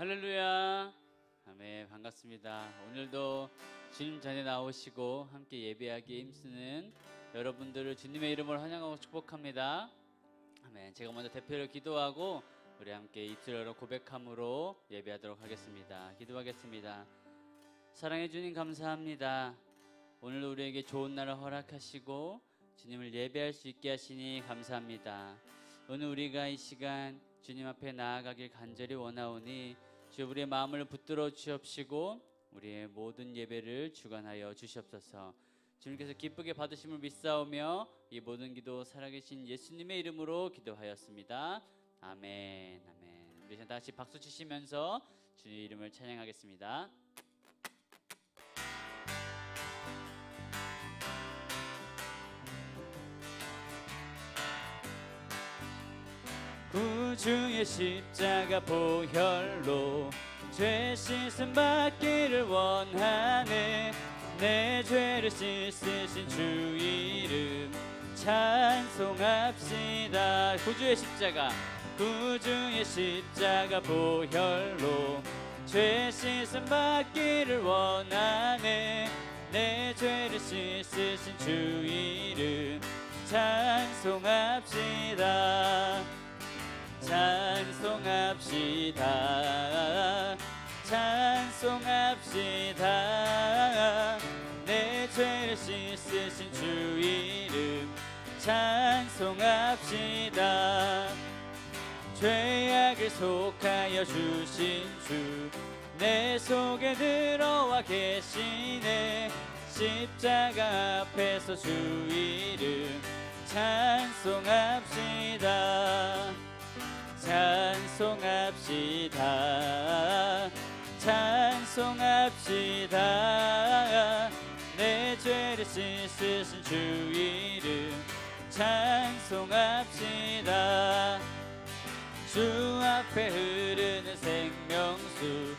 할렐루야. 아멘. 반갑습니다. 오늘도 주님 전에 나오시고 함께 예배하기에 힘쓰는 여러분들을 주님의 이름으로 환영하고 축복합니다. 아멘. 제가 먼저 대표로 기도하고 우리 함께 입술로 고백함으로 예배하도록 하겠습니다. 기도하겠습니다. 사랑해 주님 감사합니다. 오늘 우리에게 좋은 날을 허락하시고 주님을 예배할 수 있게 하시니 감사합니다. 오늘 우리가 이 시간 주님 앞에 나아가길 간절히 원하오니 주 우리의 마음을 붙들어 주옵시고 우리의 모든 예배를 주관하여 주시옵소서. 주님께서 기쁘게 받으심을 믿사오며 이 모든 기도 살아계신 예수님의 이름으로 기도하였습니다. 아멘. 아멘. 우리 다 같이 박수 치시면서 주님의 이름을 찬양하겠습니다. 구주의 십자가 보혈로 죄 씻음 받기를 원하네. 내 죄를 씻으신 주 이름 찬송합시다. 구주의 십자가 보혈로 죄 씻음 받기를 원하네. 내 죄를 씻으신 주 이름 찬송합시다. 찬송합시다. 찬송합시다. 내 죄를 씻으신 주 이름 찬송합시다. 죄악을 속하여 주신 주 내 속에 들어와 계시네. 십자가 앞에서 주 이름 찬송합시다. 찬송합시다. 찬송합시다. 내 죄를 씻으신 주 이름 찬송합시다. 주 앞에 흐르는 생명수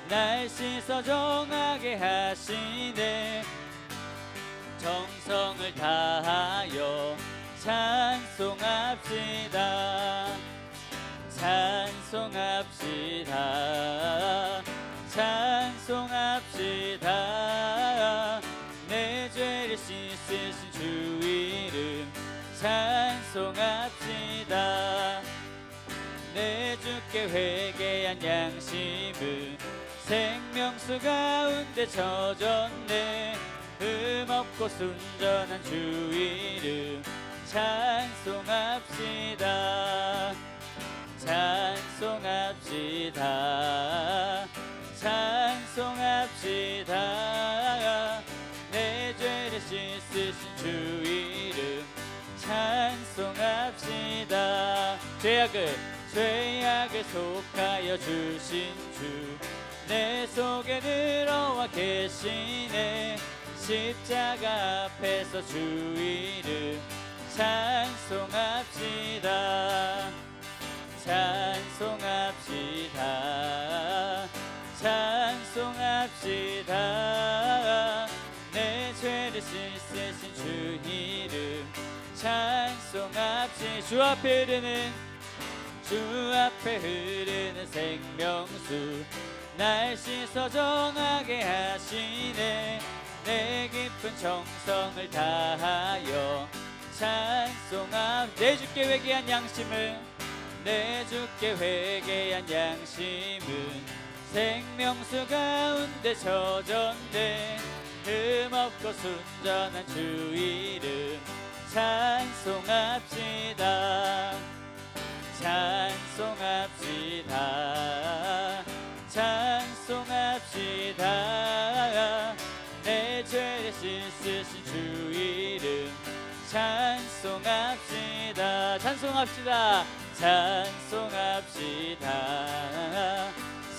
날 씻어 정하게 하시네. 정성을 다하여 찬송합시다. 찬송합시다. 찬송합시다. 내 죄를 씻으신 주 이름 찬송합시다. 내 주께 회개한 양심은 생명수 가운데 젖었네. 흠없고 순전한 주 이름 찬송합시다. 찬송합시다. 찬송합시다. 내 죄를 씻으신 주 이름 찬송합시다. 죄악을 속하여 주신 주 내 속에 들어와 계시네. 십자가 앞에서 주 이름 찬송합시다. 찬송합시다. 찬송합시다. 내 죄를 씻으신 주 이름 찬송합시다. 주 앞에 흐르는 생명수 날 씻어 정하게 하시네. 내 깊은 정성을 다하여 내 주께 회개한 양심은 생명수 가운데 젖었네. 흠없고 순전한 주 이름 찬송합시다. 찬송합시다. 찬송합시다. 내 죄를 씻으신 주 이름 찬송합시다. 찬송합시다. 찬송합시다.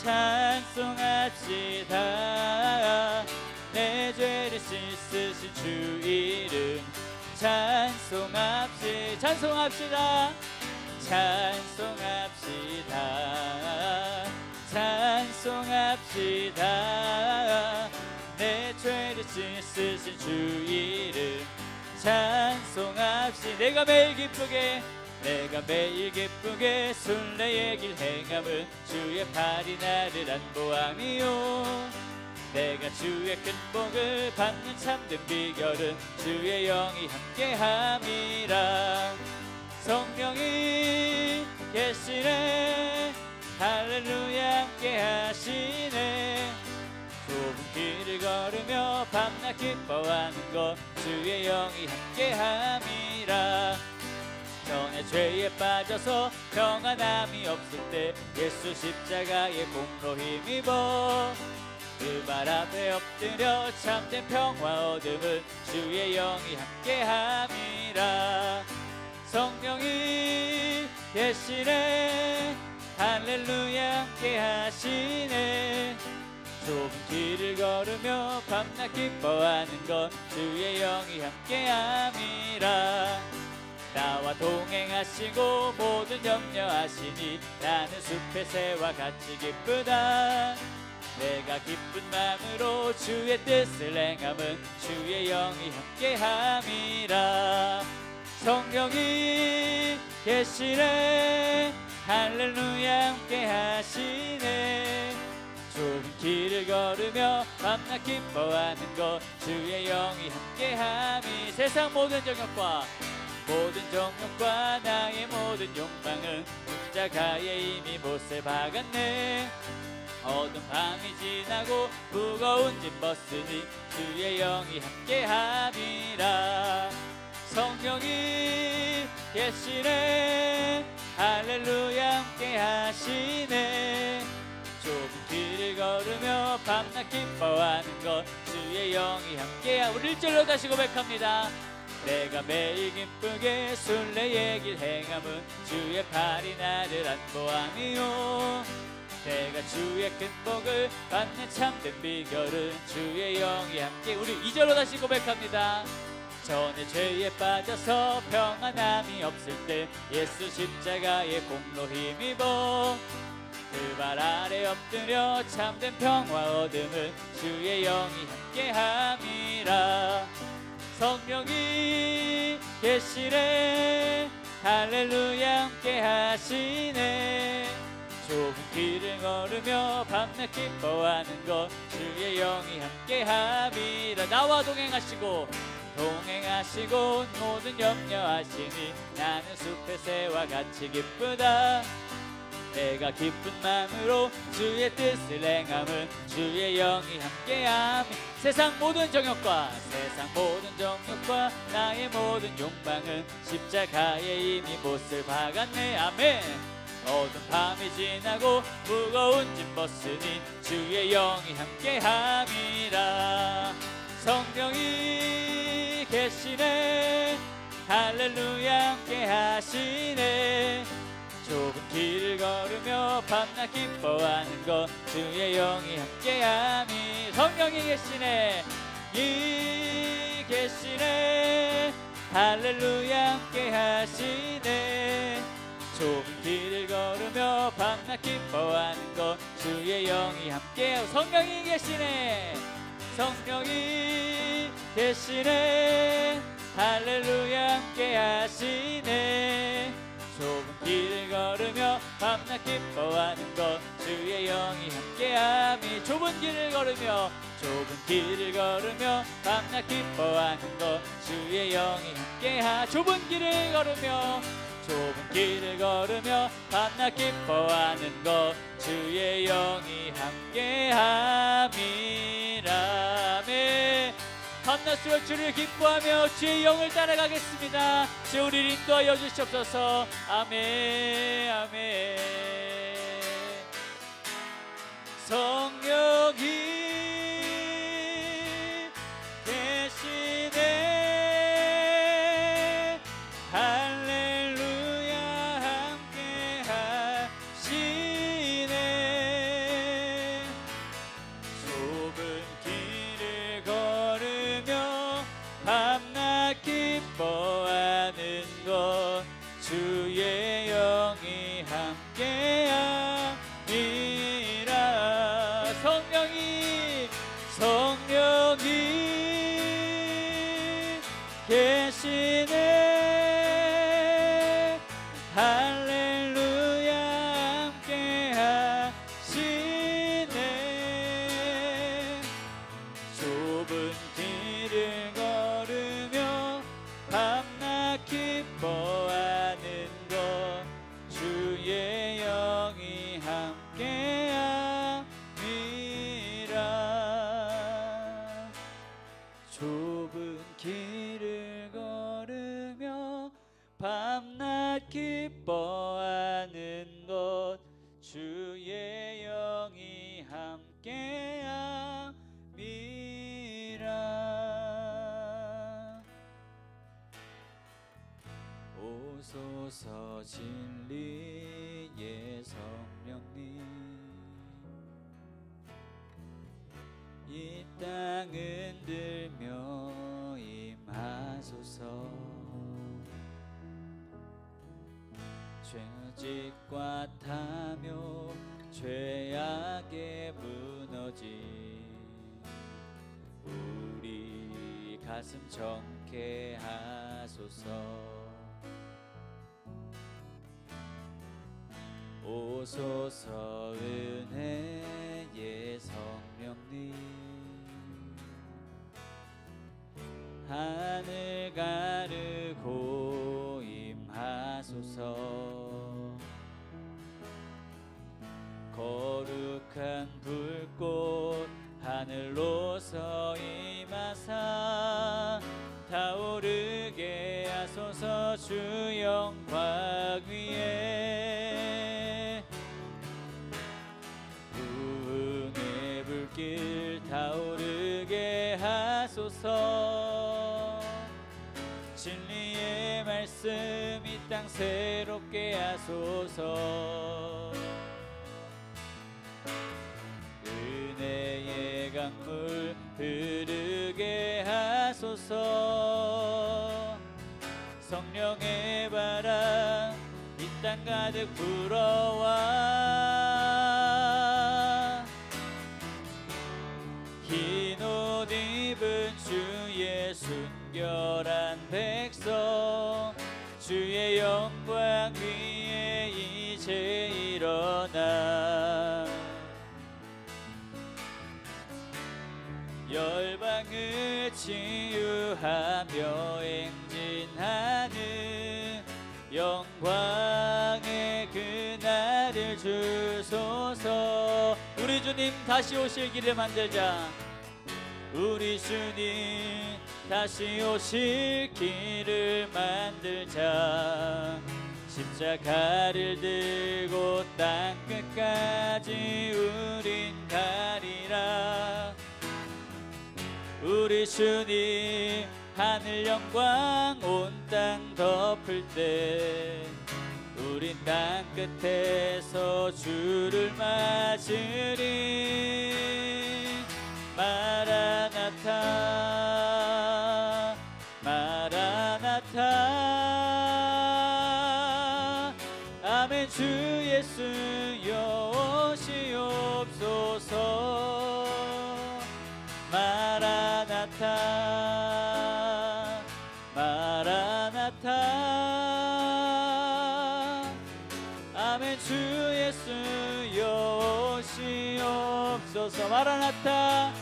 찬송합시다. 내 죄를 씻으신 주 이름 찬송합시다. 찬송합시다. 찬송합시다. 찬송합시다. 내 죄를 씻으신 주 이름 찬송합시다. 내가 매일 기쁘게 내가 매일 기쁘게 순례의 길 행함은 주의 팔이 나를 안보함이요 내가 주의 큰 복을 받는 참된 비결은 주의 영이 함께함이라 성령이 계시네 할렐루야 함께하시네 좁은 길을 걸으며 밤낮 기뻐하는 것 주의 영이 함께함이라 전에 죄에 빠져서 평안함이 없을 때 예수 십자가의 공로 힘입어 그 발 앞에 엎드려 참된 평화 얻음은 주의 영이 함께함이라 성령이 계시네 할렐루야 함께하시네 좁은 길을 걸으며 밤낮 기뻐하는 것 주의 영이 함께함이라 나와 동행하시고 모든 염려하시니 나는 숲의 새와 같이 기쁘다 내가 기쁜 마음으로 주의 뜻을 행함은 주의 영이 함께함이라 성령이 계시네 할렐루야 함께하시네 좁은 길을 걸으며 밤낮 기뻐하는 것 주의 영이 함께함이 세상 모든 정욕과 나의 모든 욕망은 십자가에 이미 못을 박았네 어두운 밤이 지나고 무거운 짐 벗으니 주의 영이 함께함이라 성령이 계시네 할렐루야 함께하시네 좁은 길을 걸으며 밤낮 기뻐하는 것 주의 영이 함께하 우리 1절로 다시 고백합니다 내가 매일 기쁘게 순례의 길 행함은 주의 팔이 나를 안보함이요 내가 주의 큰 복을 받는 참된 비결은 주의 영이 함께 우리 2절로 다시 고백합니다 전에 죄에 빠져서 평안함이 없을 때 예수 십자가의 공로 힘입어 그 발 아래 엎드려 참된 평화 얻음은 주의 영이 함께함이라 성령이 계시네 할렐루야 함께하시네 좁은 길을 걸으며 밤낮 기뻐하는 것 주의 영이 함께함이라 나와 동행하시고 모든 염려하시니 나는 숲의 새와 같이 기쁘다 내가 기쁜 마음으로 주의 뜻을 행함은 주의 영이 함께함이 세상 모든 정욕과 나의 모든 욕망은 십자가에 이미 못을 박았네 아멘 어두운 밤이 지나고 무거운 짐 벗으니 주의 영이 함께함이라 성령이 계시네 할렐루야 함께하시네 좁은 길을 걸으며 밤낮 기뻐하는 것 주의 영이 함께함이 성령이 계시네 이 계시네 할렐루야 함께하시네 좁은 길을 걸으며 밤낮 기뻐하는 것 주의 영이 함께하고 성령이 계시네 성령이 계시네 할렐루야 함께하시네 좁은 길을 걸으며 밤낮 기뻐하는 것 주의 영이 함께함이 좁은 길을 걸으며 밤낮 기뻐하는 것 주의 영이 좁은 길을 걸으며 밤낮 기뻐하는 것 주의 영이 함께함이라 아멘 밤낮으로 주를 기뻐하며 주의 영을 따라가겠습니다. 주 우리를 인도하여 주시옵소서. 아멘 아멘. 성령이 계시네 할렐루야 함께 하시네 좁은 길을 걸으며 밤낮 기뻐하는 것 주의 영이 함께함이라 성령이 계시네 할렐루야 함께 하시네. 좁은 길을 걸으며 밤낮 기뻐하는 것 주의 영이 함께함이라. 좁은 길을 걸으며 밤낮 기뻐하는 것 주의 영이 함께함이라. 오소서 진리의 성령님 이 땅 흔들며 임하소서. 죄짓과 타며 죄악에 무너진 우리 가슴 정케 하소서. 오소서 은혜의 성령님 하늘 가르고 임하소서. 거룩한 불꽃 하늘로서 임하사 타오르게 하소서. 주 영광 위에 부흥의 불길 타오르게 하소서. 진리의 말씀 이 땅 새롭게 하소서. 은혜의 강물 흐르게 하소서. 성령의 바람 이 땅 가득 불어와 흰 옷 입은 주의 순결한 백성 주의 영광 위에 이제 일어나 열방을 치유하며 행진하는 영광의 그날을 주소서. 우리 주님 다시 오실 길을 만들자. 우리 주님 다시 오실 길을 만들자. 십자가를 들고 땅끝까지 우린 가리라. 우리 주님 하늘 영광 온 땅 덮을 때 우린 땅끝에서 주를 맞으리. 마라나타 마라나타 아멘. 주 예수여 오시옵소서. 마라나타 마라나타 아멘. 주 예수여 오시옵소서. 마라나타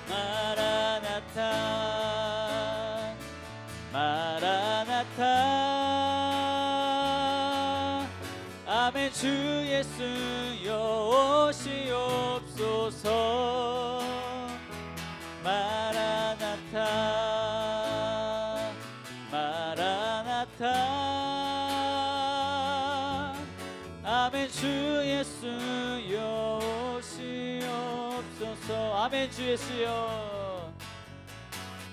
마라나타 마라나타 아멘. 주 예수여 오시옵소서. 마라나타 마라나타 아멘. 주 예수여 오시옵소서. 아멘. 주 예수여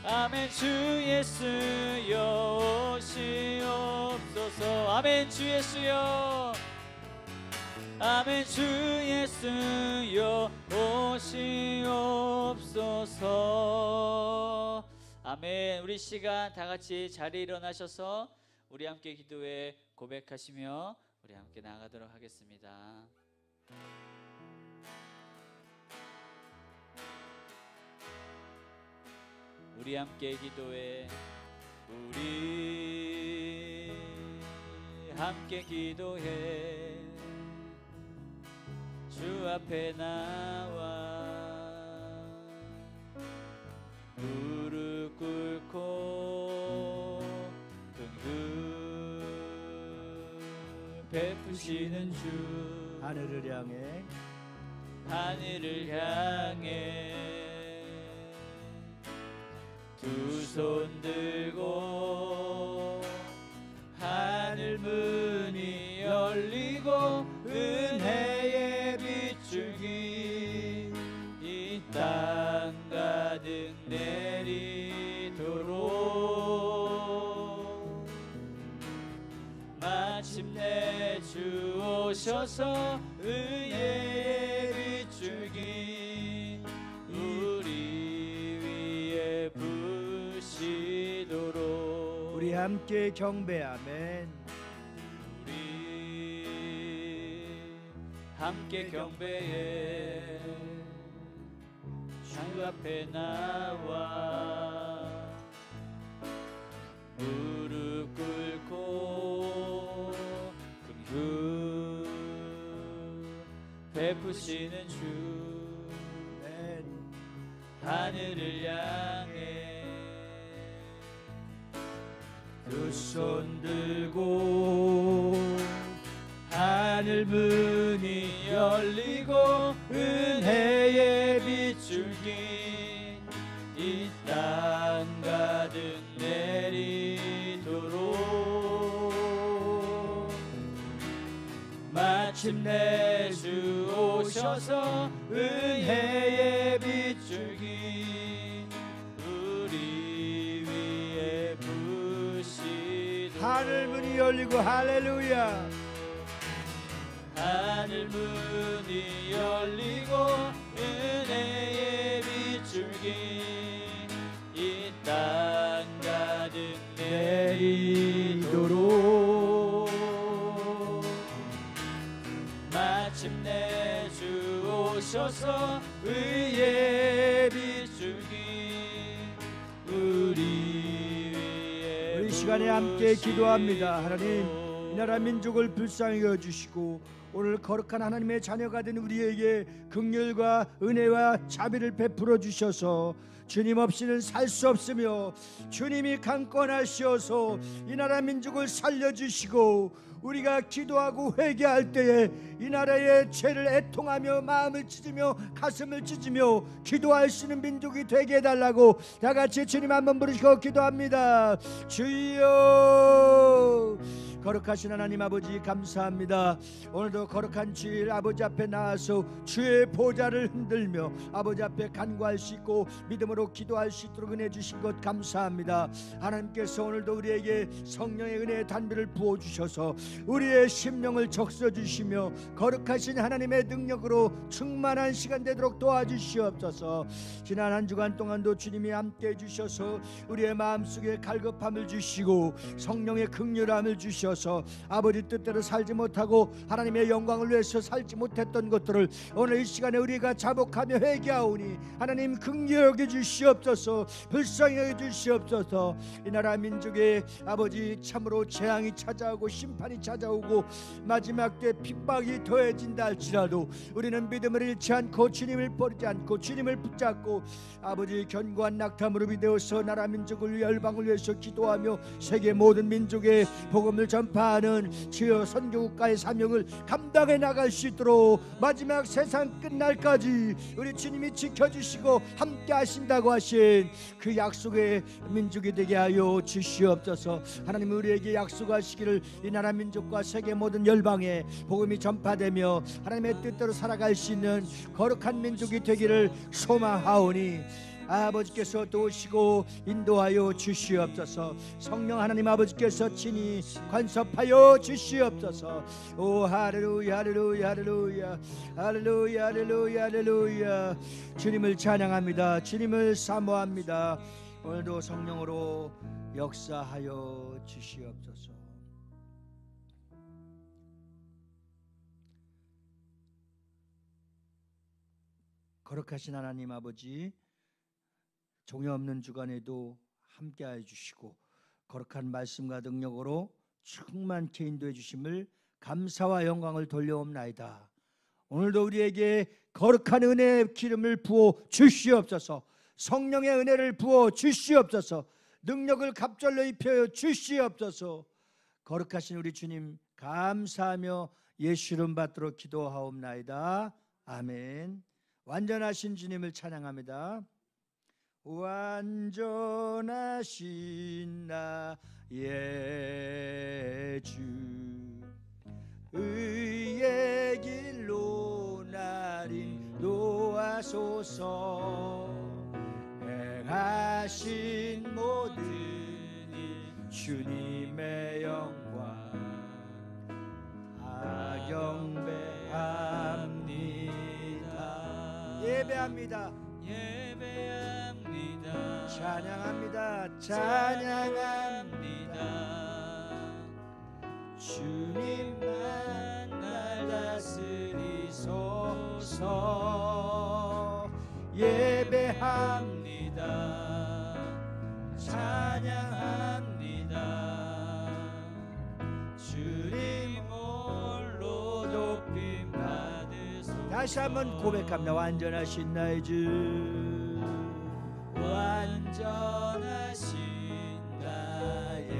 아멘. 주 예수여 오시옵소서. 아멘. 주 예수여 아멘. 주 예수여 오시옵소서. 아멘. 우리 시간 다 같이 자리에 일어나셔서 우리 함께 기도에 고백하시며 우리 함께 나가도록 하겠습니다. 우리 함께 기도해. 우리 함께 기도해 주 앞에 나와 무릎 꿇고 긍휼 베푸시는 주 하늘을 향해 두 손 들고 하늘 문이 열리고 은혜의 빗줄기 이 땅 가득 내리도록 마침내 주 오셔서 은혜의 빗줄기 우리 위에 부시도록 우리 함께 경배. 아멘. 우리 함께 경배해 주 앞에 나와 무릎 꿇고 긍휼 베푸시는 주 하늘을 향해 두 손 들고 하늘 문이 열리고 은혜의 빗줄기 이 땅 가득 내리도록 마침내 주 오셔서 은혜의 빗줄기 우리 위에 부시도록 하늘 문이 열리고 할렐루야. 하늘 문이 열리고 은혜의 빗줄기 이 땅 가득 내리도록 마침내 주 오셔서 의의 빗줄기 우리 위에 우리 시간에 함께 기도합니다. 하나님, 이 나라 민족을 불쌍히 여주시고 오늘 거룩한 하나님의 자녀가 된 우리에게 긍휼과 은혜와 자비를 베풀어 주셔서 주님 없이는 살 수 없으며 주님이 강권하시어서 이 나라 민족을 살려주시고 우리가 기도하고 회개할 때에 이 나라의 죄를 애통하며 마음을 찢으며 가슴을 찢으며 기도할 수 있는 민족이 되게 해달라고 다같이 주님 한번 부르시고 기도합니다. 주여, 거룩하신 하나님 아버지 감사합니다. 오늘도 거룩한 주일 아버지 앞에 나와서 주의 보좌를 흔들며 아버지 앞에 간구할 수 있고 믿음으로 기도할 수 있도록 은혜 주신 것 감사합니다. 하나님께서 오늘도 우리에게 성령의 은혜의 단비를 부어주셔서 우리의 심령을 적셔주시며 거룩하신 하나님의 능력으로 충만한 시간 되도록 도와주시옵소서. 지난 한 주간 동안도 주님이 함께 해주셔서 우리의 마음속에 갈급함을 주시고 성령의 긍휼함을 주셔서 아버지 뜻대로 살지 못하고 하나님의 영광을 위해서 살지 못했던 것들을 오늘 이 시간에 우리가 자복하며 회개하오니 하나님 긍휼히 여겨 주시옵소서. 불쌍히 여겨 주시옵소서. 이 나라 민족의 아버지 참으로 재앙이 찾아오고 심판이 찾아오고 마지막 때 핍박이 더해진다 할지라도 우리는 믿음을 잃지 않고 주님을 버리지 않고 주님을 붙잡고 아버지 견고한 낙타 무릎이 되어서 나라 민족을 위해 열방을 위해서 기도하며 세계 모든 민족의 복음을 전파하는 주여 선교국가의 사명을 감당해 나갈 수 있도록 마지막 세상 끝날까지 우리 주님이 지켜주시고 함께 하신다고 하신 그 약속의 민족이 되게 하여 주시옵소서. 하나님 우리에게 약속하시기를 이 나라 민족과 세계 모든 열방에 복음이 전파되며 하나님의 뜻대로 살아갈 수 있는 거룩한 민족이 되기를 소망하오니 아버지께서 도우시고 인도하여 주시옵소서. 성령 하나님 아버지께서 친히 간섭하여 주시옵소서. 오 할렐루야 할렐루야 할렐루야 할렐루야 할렐루야 할렐루야. 주님을 찬양합니다. 주님을 사모합니다. 오늘도 성령으로 역사하여 주시옵소서. 거룩하신 하나님 아버지, 종이 없는 주간에도 함께하여 주시고 거룩한 말씀과 능력으로 충만케 인도해 주심을 감사와 영광을 돌려옵나이다. 오늘도 우리에게 거룩한 은혜의 기름을 부어 주시옵소서. 성령의 은혜를 부어 주시옵소서. 능력을 갑절로 입혀 주시옵소서. 거룩하신 우리 주님 감사하며 예수 이름 받도록 기도하옵나이다. 아멘. 완전하신 주님을 찬양합니다. 완전하신 나의 주, 의의 길로 날 인도하소서. 행하신 모든 일 주님의 영광 경배합니다. 예배합니다. 예배합니다. 찬양합니다. 찬양합니다. 주님만 날 다스리소서. 예배합니다. 찬양합니다. 주님 홀로 높임 받으소서. 다시 한번 고백합니다. 완전하신 나의 주, 완전하신 나의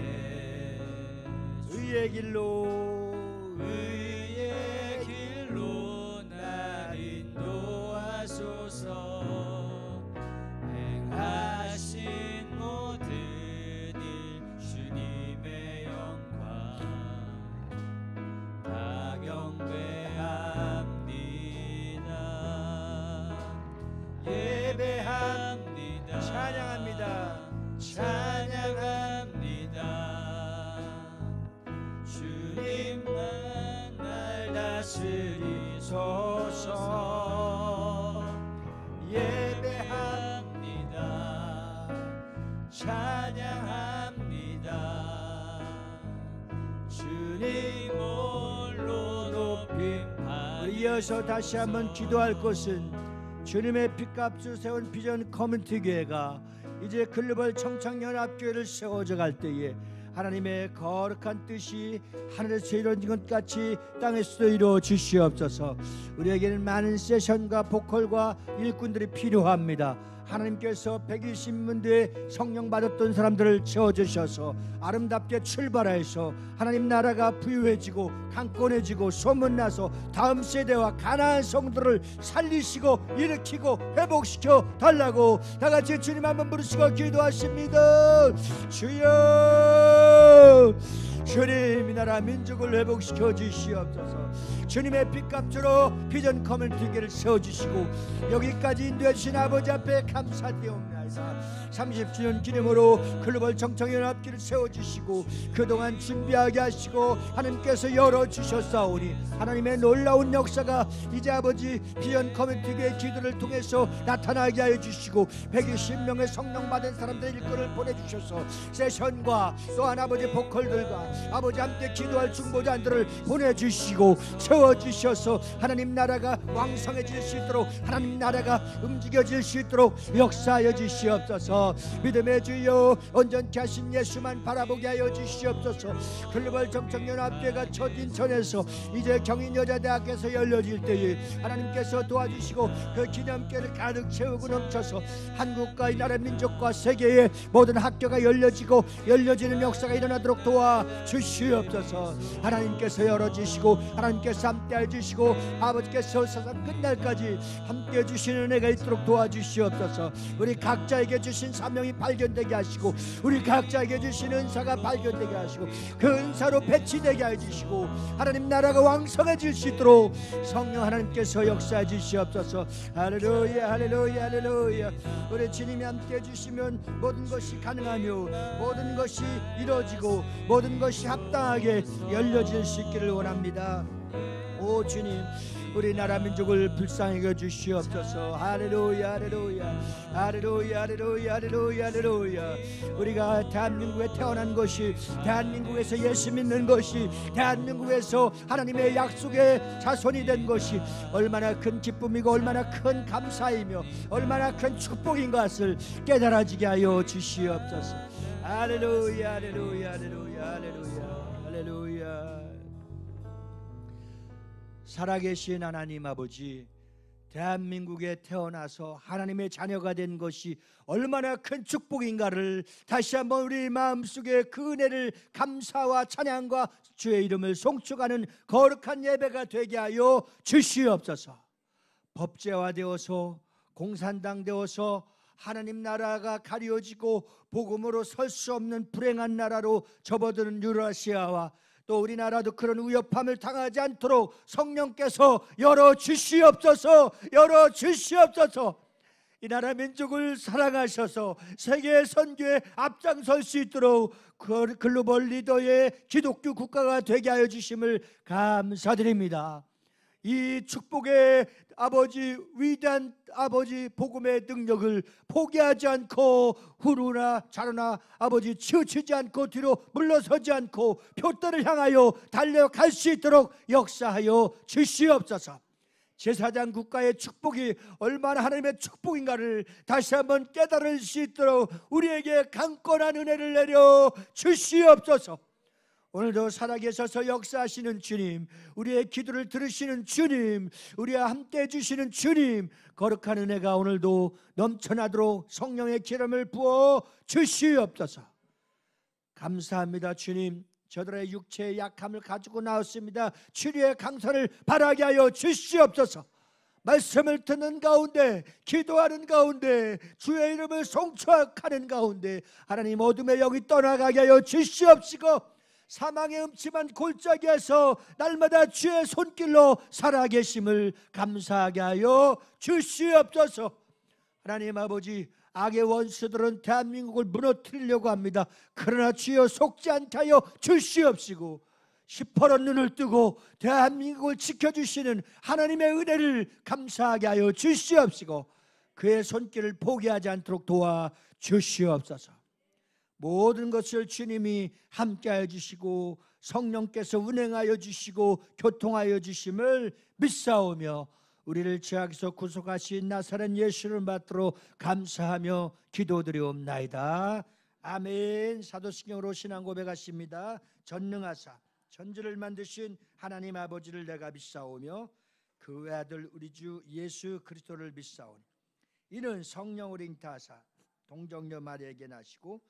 의의 길로, 의의 길로 날 인도하소서. 행하신 모든 일 주님의 영광 다 경배합니다. 예배합니다. 찬양합니다. 찬양합니다. 주님만 날 다스리소서. 예배합니다. 찬양합니다. 주님 홀로 높임 받으소서. 우리 이어서 다시 한번 기도할 것은 주님의 핏값을 세운 비전 커뮤니티 교회가 이제 글로벌 청창연합교회를 세워져 갈 때에 하나님의 거룩한 뜻이 하늘에서 이루어진 것 같이 땅에서도 이루어 주시옵소서. 우리에게는 많은 세션과 보컬과 일꾼들이 필요합니다. 하나님께서 120문대의 성령 받았던 사람들을 채워주셔서 아름답게 출발해서 하나님 나라가 부유해지고 강건해지고 소문나서 다음 세대와 가나안 성도를 살리시고 일으키고 회복시켜 달라고 다같이 주님 한번 부르시고 기도하십니다. 주여, 주님 이 나라 민족을 회복시켜 주시옵소서. 주님의 핏값으로 비전 커뮤니티를 세워주시고 여기까지 인도해 주신 아버지 앞에 감사드리옵나이다. 30주년 기념으로 글로벌 청청연합교회를 세워주시고 그동안 준비하게 하시고 하나님께서 열어주셨사오니 하나님의 놀라운 역사가 이제 아버지 비전 커뮤니티 교회 기도를 통해서 나타나게 하여 주시고 120명의 성령 받은 사람들의 일꾼을 보내주셔서 세션과 또한 아버지 보컬들과 아버지 함께 기도할 중보자들을 보내주시고 채워주셔서 하나님 나라가 왕성해질 수 있도록 하나님 나라가 움직여질 수 있도록 역사하여 주시옵소서. 믿음의 주여 온전케 하신 예수만 바라보게 하여 주시옵소서. 글로벌 정청연합교회가 첫 인천에서 이제 경인여자대학에서 열려질 때에 하나님께서 도와주시고 그 기념교회를 가득 채우고 넘쳐서 한국과 이 나라 민족과 세계의 모든 학교가 열려지고 열려지는 역사가 일어나도록 도와주시옵소서. 하나님께서 열어주시고 하나님께서 함께 해주시고 아버지께서 세상 끝날까지 함께 해주시는 은혜가 있도록 도와주시옵소서. 우리 각자에게 주신 사명이 발견되게 하시고 우리 각자에게 주신 은사가 발견되게 하시고 그 은사로 배치되게 해주시고 하나님 나라가 왕성해질 수 있도록 성령 하나님께서 역사해 주시옵소서. 할렐루야 할렐루야 할렐루야. 우리 주님이 함께 해주시면 모든 것이 가능하며 모든 것이 이루어지고 모든 것이 합당하게 열려질 수 있기를 원합니다. 오 주님 우리나라 민족을 불쌍히 여 주시옵소서. 할렐루야 할렐루야 할렐루야 할렐루야 할렐루야 할렐루야. 우리가 대한민국에 태어난 것이 대한민국에서 예수 믿는 것이 대한민국에서 하나님의 약속의 자손이 된 것이 얼마나 큰 기쁨이고 얼마나 큰 감사이며 얼마나 큰 축복인 것을 깨달아지게 하여 주시옵소서. 할렐루야 할렐루야 할렐루야 할렐루야 할렐루야. 살아계신 하나님 아버지, 대한민국에 태어나서 하나님의 자녀가 된 것이 얼마나 큰 축복인가를 다시 한번 우리 마음속에 그 은혜를 감사와 찬양과 주의 이름을 송축하는 거룩한 예배가 되게 하여 주시옵소서. 법제화되어서 공산당되어서 하나님 나라가 가려지고 복음으로 설 수 없는 불행한 나라로 접어드는 유라시아와 또 우리나라도 그런 위협함을 당하지 않도록 성령께서 열어주시옵소서. 열어주시옵소서. 이 나라 민족을 사랑하셔서 세계 선교에 앞장설 수 있도록 글로벌 리더의 기독교 국가가 되게 하여 주심을 감사드립니다. 이 축복의 아버지, 위대한 아버지 복음의 능력을 포기하지 않고 후루나 자루나 아버지 치우치지 않고 뒤로 물러서지 않고 표대를 향하여 달려갈 수 있도록 역사하여 주시옵소서. 제사장 국가의 축복이 얼마나 하나님의 축복인가를 다시 한번 깨달을 수 있도록 우리에게 강권한 은혜를 내려 주시옵소서. 오늘도 살아계셔서 역사하시는 주님, 우리의 기도를 들으시는 주님, 우리와 함께 해주시는 주님, 거룩한 은혜가 오늘도 넘쳐나도록 성령의 기름을 부어 주시옵소서. 감사합니다. 주님, 저들의 육체의 약함을 가지고 나왔습니다. 치료의 강선을 바라게 하여 주시옵소서. 말씀을 듣는 가운데, 기도하는 가운데, 주의 이름을 송축하는 가운데 하나님 어둠의 영이 떠나가게 하여 주시옵시고, 사망의 음침한 골짜기에서 날마다 주의 손길로 살아계심을 감사하게 하여 주시옵소서. 하나님 아버지, 악의 원수들은 대한민국을 무너뜨리려고 합니다. 그러나 주여 속지 않게 하여 주시옵시고, 시퍼런 눈을 뜨고 대한민국을 지켜주시는 하나님의 은혜를 감사하게 하여 주시옵시고, 그의 손길을 포기하지 않도록 도와 주시옵소서. 모든 것을 주님이 함께하여 주시고 성령께서 운행하여 주시고 교통하여 주심을 믿사오며 우리를 죄악에서 구속하신 나사렛 예수를 받들어 감사하며 기도드리옵나이다. 아멘. 사도신경으로 신앙 고백하십니다. 전능하사 천지를 만드신 하나님 아버지를 내가 믿사오며 그 외아들 우리 주 예수 그리스도를 믿사오니 이는 성령을 잉태하사 동정녀 마리아에게 나시고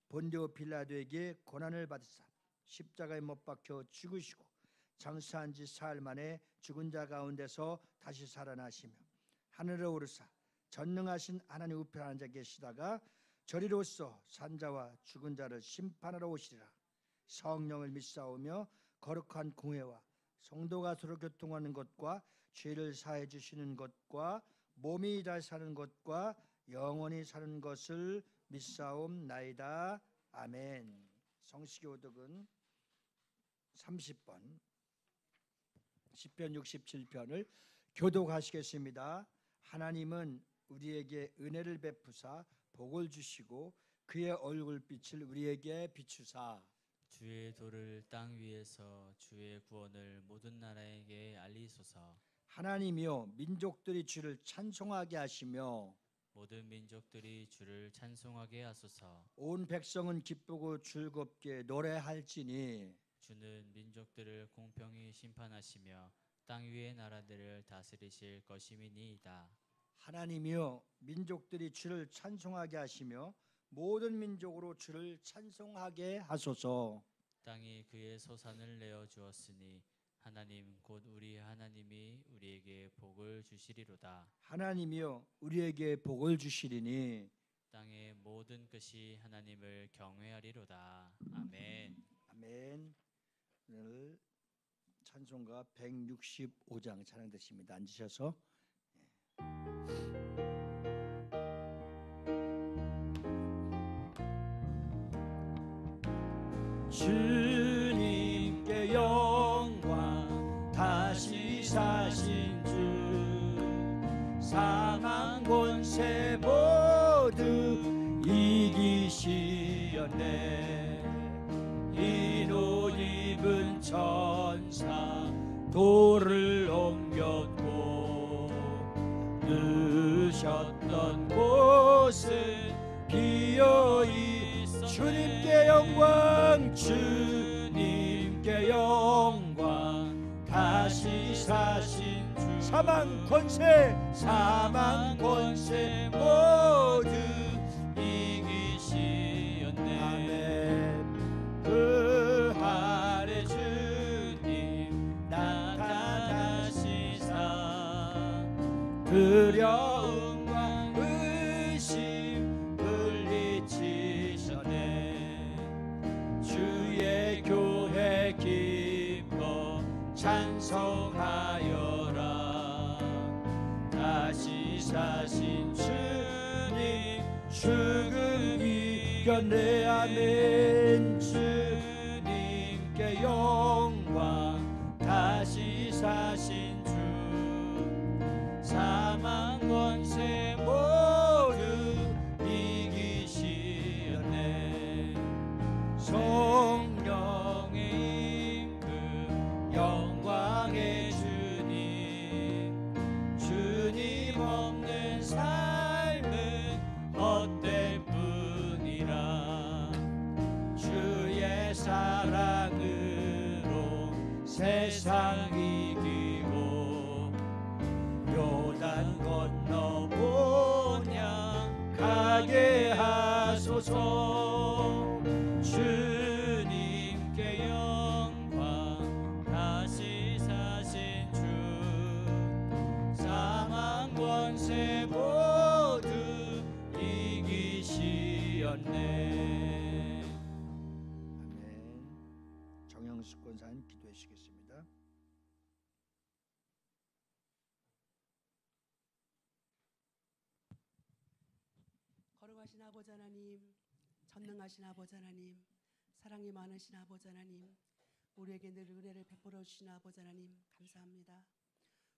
본디오 빌라도에게 고난을 받으사 십자가에 못 박혀 죽으시고 장사한 지 사흘 만에 죽은 자 가운데서 다시 살아나시며 하늘에 오르사 전능하신 하나님 우편에 앉아 계시다가 저리로서 산자와 죽은 자를 심판하러 오시리라. 성령을 믿사오며 거룩한 공회와 성도가 서로 교통하는 것과 죄를 사해 주시는 것과 몸이 잘 사는 것과 영원히 사는 것을 믿사옵나이다. 아멘. 성식의 오독은 30번 시편 67편을 교독하시겠습니다. 하나님은 우리에게 은혜를 베푸사 복을 주시고 그의 얼굴빛을 우리에게 비추사 주의 도를 땅 위에서 주의 구원을 모든 나라에게 알리소서. 하나님이여 민족들이 주를 찬송하게 하시며 모든 민족들이 주를 찬송하게 하소서. 온 백성은 기쁘고 즐겁게 노래할지니 주는 민족들을 공평히 심판하시며 땅 위의 나라들을 다스리실 것임이니이다. 하나님이여 민족들이 주를 찬송하게 하시며 모든 민족으로 주를 찬송하게 하소서. 땅이 그의 소산을 내어 주었으니 하나님 곧 우리 하나님이 우리에게 복을 주시리로다. 하나님이여 우리에게 복을 주시리니 땅의 모든 끝이 하나님을 경외하리로다. 아멘. 아멘. 오늘 찬송가 165장 찬양되십니다. 앉으셔서 주님께 영광 다시 사신 주 사망 권세 모두 이기시었네. 흰옷 입은 천사 돌을 옮겼고 누셨던 곳은 비어있었네. 주님께 영광 주님께 사신 주 사망 권세 모두 이기시었네. 아멘. 그 아래 주님 나타나시사 두려움과 의심 물리치셨네. 주의 교회 기뻐 찬송하여라. 다시 사신 주님 죽음 이겼네. 아멘. 주님께 영광. 다시 사신 주 사망 권세 모두 이기시었네. 성령의 임금 영광의 주님 없는 삶은 헛될 뿐이라. 주의 사랑으로 세상 이기고 요단 건너 본향 가게 하소서. 주님께 영광. 다시 사신 주 사망 권세 모두 이기시었네. 아멘. 정영숙 권사님 기도해 주시겠습니다. 거룩하신 아버지 하나님, 전능하신 아버지 하나님, 사랑이 많으신 아버지 하나님, 우리에게 늘 은혜를 베풀어 주신 아버지 하나님 감사합니다.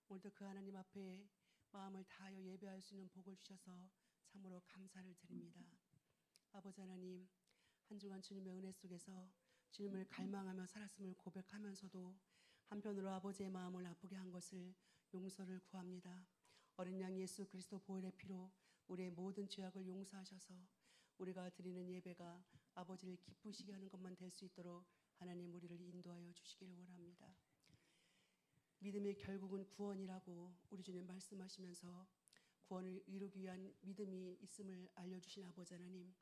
오늘도 그 하나님 앞에 마음을 다하여 예배할 수 있는 복을 주셔서 참으로 감사를 드립니다. 아버지 하나님, 한 주간 주님의 은혜 속에서 주님을 갈망하며 살았음을 고백하면서도 한편으로 아버지의 마음을 아프게 한 것을 용서를 구합니다. 어린 양 예수 그리스도 보혈의 피로 우리의 모든 죄악을 용서하셔서 우리가 드리는 예배가 아버지를 기쁘시게 하는 것만 될 수 있도록 하나님 우리를 인도하여 주시기를 원합니다. 믿음의 결국은 구원이라고 우리 주님 말씀하시면서 구원을 이루기 위한 믿음이 있음을 알려주신 아버지 하나님,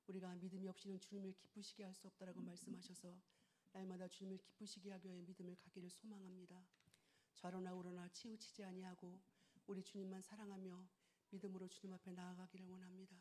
우리가 믿음이 없이는 주님을 기쁘시게 할 수 없다라고 말씀하셔서 날마다 주님을 기쁘시게 하기 위해 믿음을 갖기를 소망합니다. 좌로나 우로나 치우치지 아니하고 우리 주님만 사랑하며 믿음으로 주님 앞에 나아가기를 원합니다.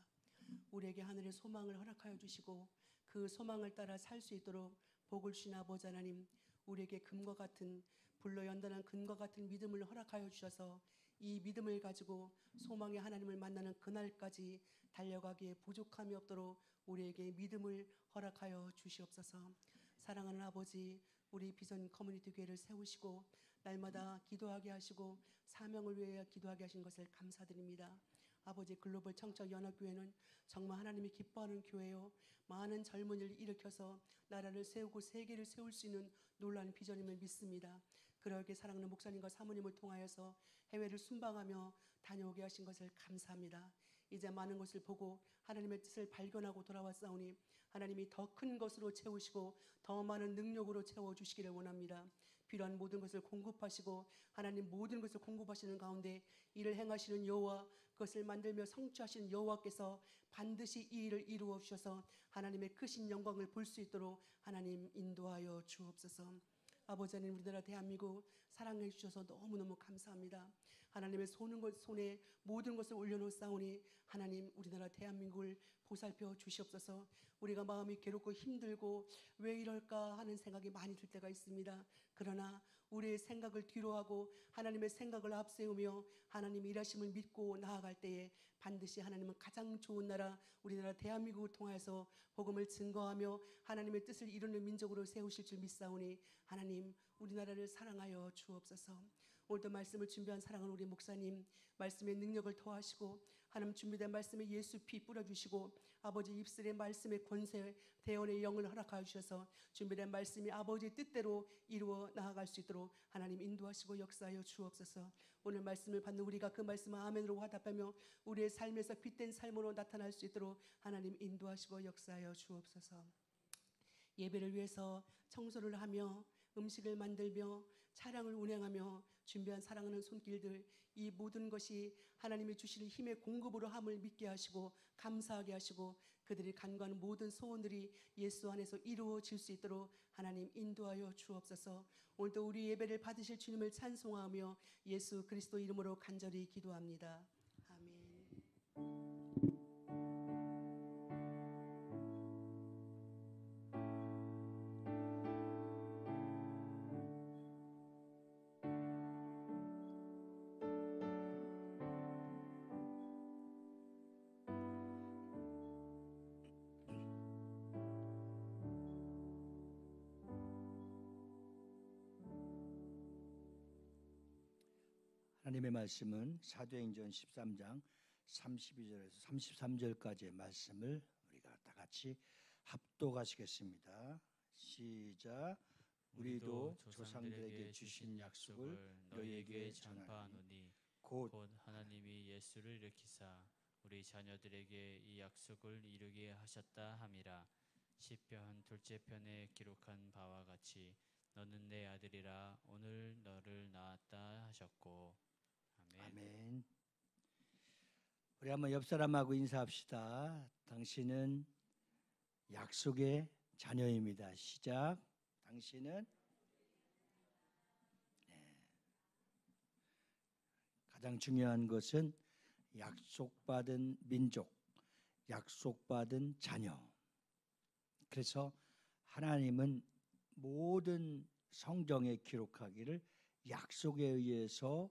우리에게 하늘의 소망을 허락하여 주시고 그 소망을 따라 살 수 있도록 복을 주신 아버지 하나님, 우리에게 금과 같은 불로 연단한 금과 같은 믿음을 허락하여 주셔서 이 믿음을 가지고 소망의 하나님을 만나는 그날까지 달려가기에 부족함이 없도록 우리에게 믿음을 허락하여 주시옵소서. 사랑하는 아버지, 우리 비전 커뮤니티 교회를 세우시고 날마다 기도하게 하시고 사명을 위해 기도하게 하신 것을 감사드립니다. 아버지, 글로벌 청적 연합교회는 정말 하나님이 기뻐하는 교회요, 많은 젊은이를 일으켜서 나라를 세우고 세계를 세울 수 있는 놀라운 비전임을 믿습니다. 그러하게 사랑하는 목사님과 사모님을 통하여서 해외를 순방하며 다녀오게 하신 것을 감사합니다. 이제 많은 것을 보고 하나님의 뜻을 발견하고 돌아왔사오니 하나님이 더 큰 것으로 채우시고 더 많은 능력으로 채워주시기를 원합니다. 필요한 모든 것을 공급하시고 하나님 모든 것을 공급하시는 가운데 이를 행하시는 여호와, 그것을 만들며 성취하시는 여호와께서 반드시 이 일을 이루어 주셔서 하나님의 크신 영광을 볼 수 있도록 하나님 인도하여 주옵소서. 아버지 하나님, 우리나라 대한민국 사랑해 주셔서 너무너무 감사합니다. 하나님의 손에 모든 것을 올려놓사오니 하나님 우리나라 대한민국을 보살펴 주시옵소서. 우리가 마음이 괴롭고 힘들고 왜 이럴까 하는 생각이 많이 들 때가 있습니다. 그러나 우리의 생각을 뒤로하고 하나님의 생각을 앞세우며 하나님의 일하심을 믿고 나아갈 때에 반드시 하나님은 가장 좋은 나라 우리나라 대한민국을 통해서 복음을 증거하며 하나님의 뜻을 이루는 민족으로 세우실 줄 믿사오니 하나님 우리나라를 사랑하여 주옵소서. 오늘도 말씀을 준비한 사랑하는 우리 목사님, 말씀의 능력을 더하시고 하나님 준비된 말씀에 예수 피 뿌려주시고 아버지 입술의 말씀의 권세 대언의 영을 허락하여 주셔서 준비된 말씀이 아버지의 뜻대로 이루어 나아갈 수 있도록 하나님 인도하시고 역사하여 주옵소서. 오늘 말씀을 받는 우리가 그 말씀을 아멘으로 화답하며 우리의 삶에서 빛된 삶으로 나타날 수 있도록 하나님 인도하시고 역사하여 주옵소서. 예배를 위해서 청소를 하며 음식을 만들며 차량을 운행하며 준비한 사랑하는 손길들, 이 모든 것이 하나님이 주시는 힘의 공급으로 함을 믿게 하시고 감사하게 하시고 그들이 간구하는 모든 소원들이 예수 안에서 이루어질 수 있도록 하나님 인도하여 주옵소서. 오늘도 우리 예배를 받으실 주님을 찬송하며 예수 그리스도 이름으로 간절히 기도합니다. 아멘. 하나님의 말씀은 사도행전 13장 32절에서 33절까지의 말씀을 우리가 다 같이 합독하시겠습니다. 시작. 우리도 조상들에게 주신 약속을 너희에게 전파하노니 곧 하나님이 예수를 일으키사 우리 자녀들에게 이 약속을 이루게 하셨다 함이라. 시편 둘째 편에 기록한 바와 같이 너는 내 아들이라 오늘 너를 낳았다 하셨고. 아멘. 우리 한번 옆 사람하고 인사합시다. 당신은 약속의 자녀입니다. 시작. 당신은 가장 중요한 것은 약속받은 민족, 약속받은 자녀. 그래서 하나님은 모든 성경에 기록하기를 약속에 의해서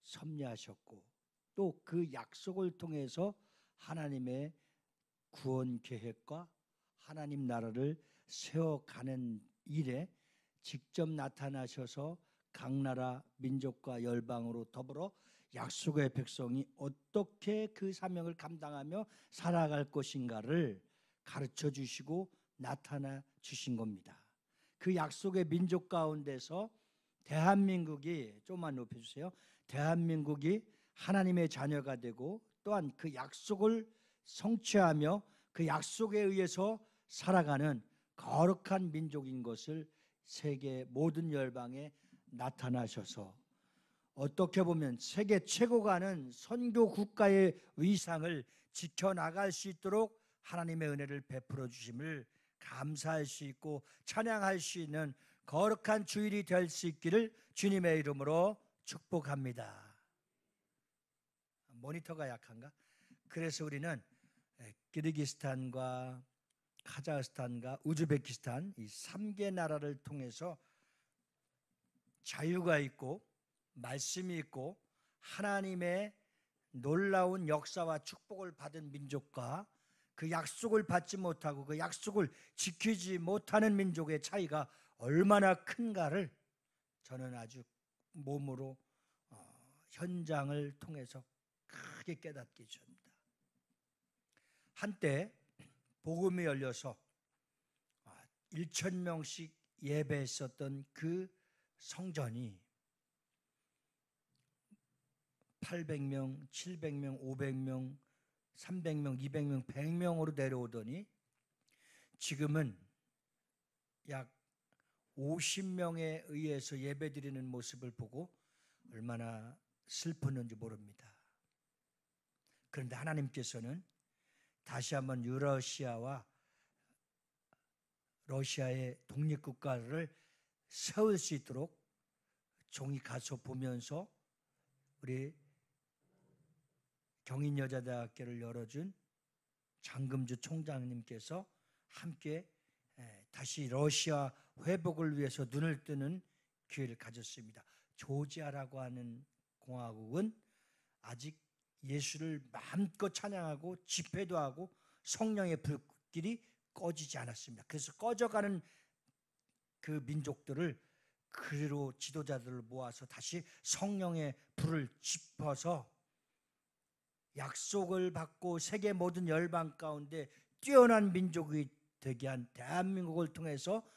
섭리하셨고 또 그 약속을 통해서 하나님의 구원 계획과 하나님 나라를 세워가는 일에 직접 나타나셔서 각 나라 민족과 열방으로 더불어 약속의 백성이 어떻게 그 사명을 감당하며 살아갈 것인가를 가르쳐 주시고 나타나 주신 겁니다. 그 약속의 민족 가운데서 대한민국이, 좀만 높여주세요. 대한민국이 하나님의 자녀가 되고 또한 그 약속을 성취하며 그 약속에 의해서 살아가는 거룩한 민족인 것을 세계 모든 열방에 나타나셔서 어떻게 보면 세계 최고가 하는 선교 국가의 위상을 지켜나갈 수 있도록 하나님의 은혜를 베풀어 주심을 감사할 수 있고 찬양할 수 있는 거룩한 주일이 될 수 있기를 주님의 이름으로 축복합니다. 모니터가 약한가? 그래서 우리는 키르기스탄과 카자흐스탄과 우즈베키스탄 이 3개 나라를 통해서 자유가 있고 말씀이 있고 하나님의 놀라운 역사와 축복을 받은 민족과 그 약속을 받지 못하고 그 약속을 지키지 못하는 민족의 차이가 얼마나 큰가를 저는 아주 몸으로 현장을 통해서 크게 깨닫게 해줍니다. 한때 복음이 열려서 1,000명씩 예배했었던 그 성전이 800명, 700명, 500명, 300명, 200명, 100명으로 내려오더니 지금은 약 50명에 의해서 예배드리는 모습을 보고 얼마나 슬펐는지 모릅니다. 그런데 하나님께서는 다시 한번 유러시아와 러시아의 독립국가를 세울 수 있도록 종이 가서 보면서 우리 경인여자대학교를 열어준 장금주 총장님께서 함께 다시 러시아 회복을 위해서 눈을 뜨는 기회를 가졌습니다. 조지아라고 하는 공화국은 아직 예수를 마음껏 찬양하고 집회도 하고 성령의 불길이 꺼지지 않았습니다. 그래서 꺼져가는 그 민족들을 그리로 지도자들을 모아서 다시 성령의 불을 짚어서 약속을 받고 세계 모든 열방 가운데 뛰어난 민족이 되게 한 대한민국을 통해서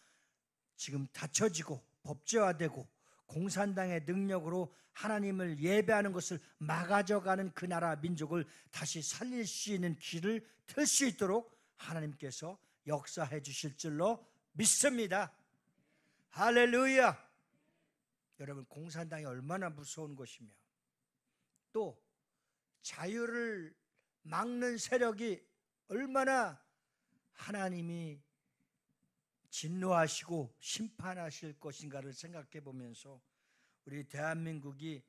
지금 닫혀지고 법제화되고 공산당의 능력으로 하나님을 예배하는 것을 막아져가는 그 나라 민족을 다시 살릴 수 있는 길을 틀 수 있도록 하나님께서 역사해 주실 줄로 믿습니다. 할렐루야. 여러분, 공산당이 얼마나 무서운 것이며 또 자유를 막는 세력이 얼마나 하나님이 진노하시고 심판하실 것인가를 생각해 보면서 우리 대한민국이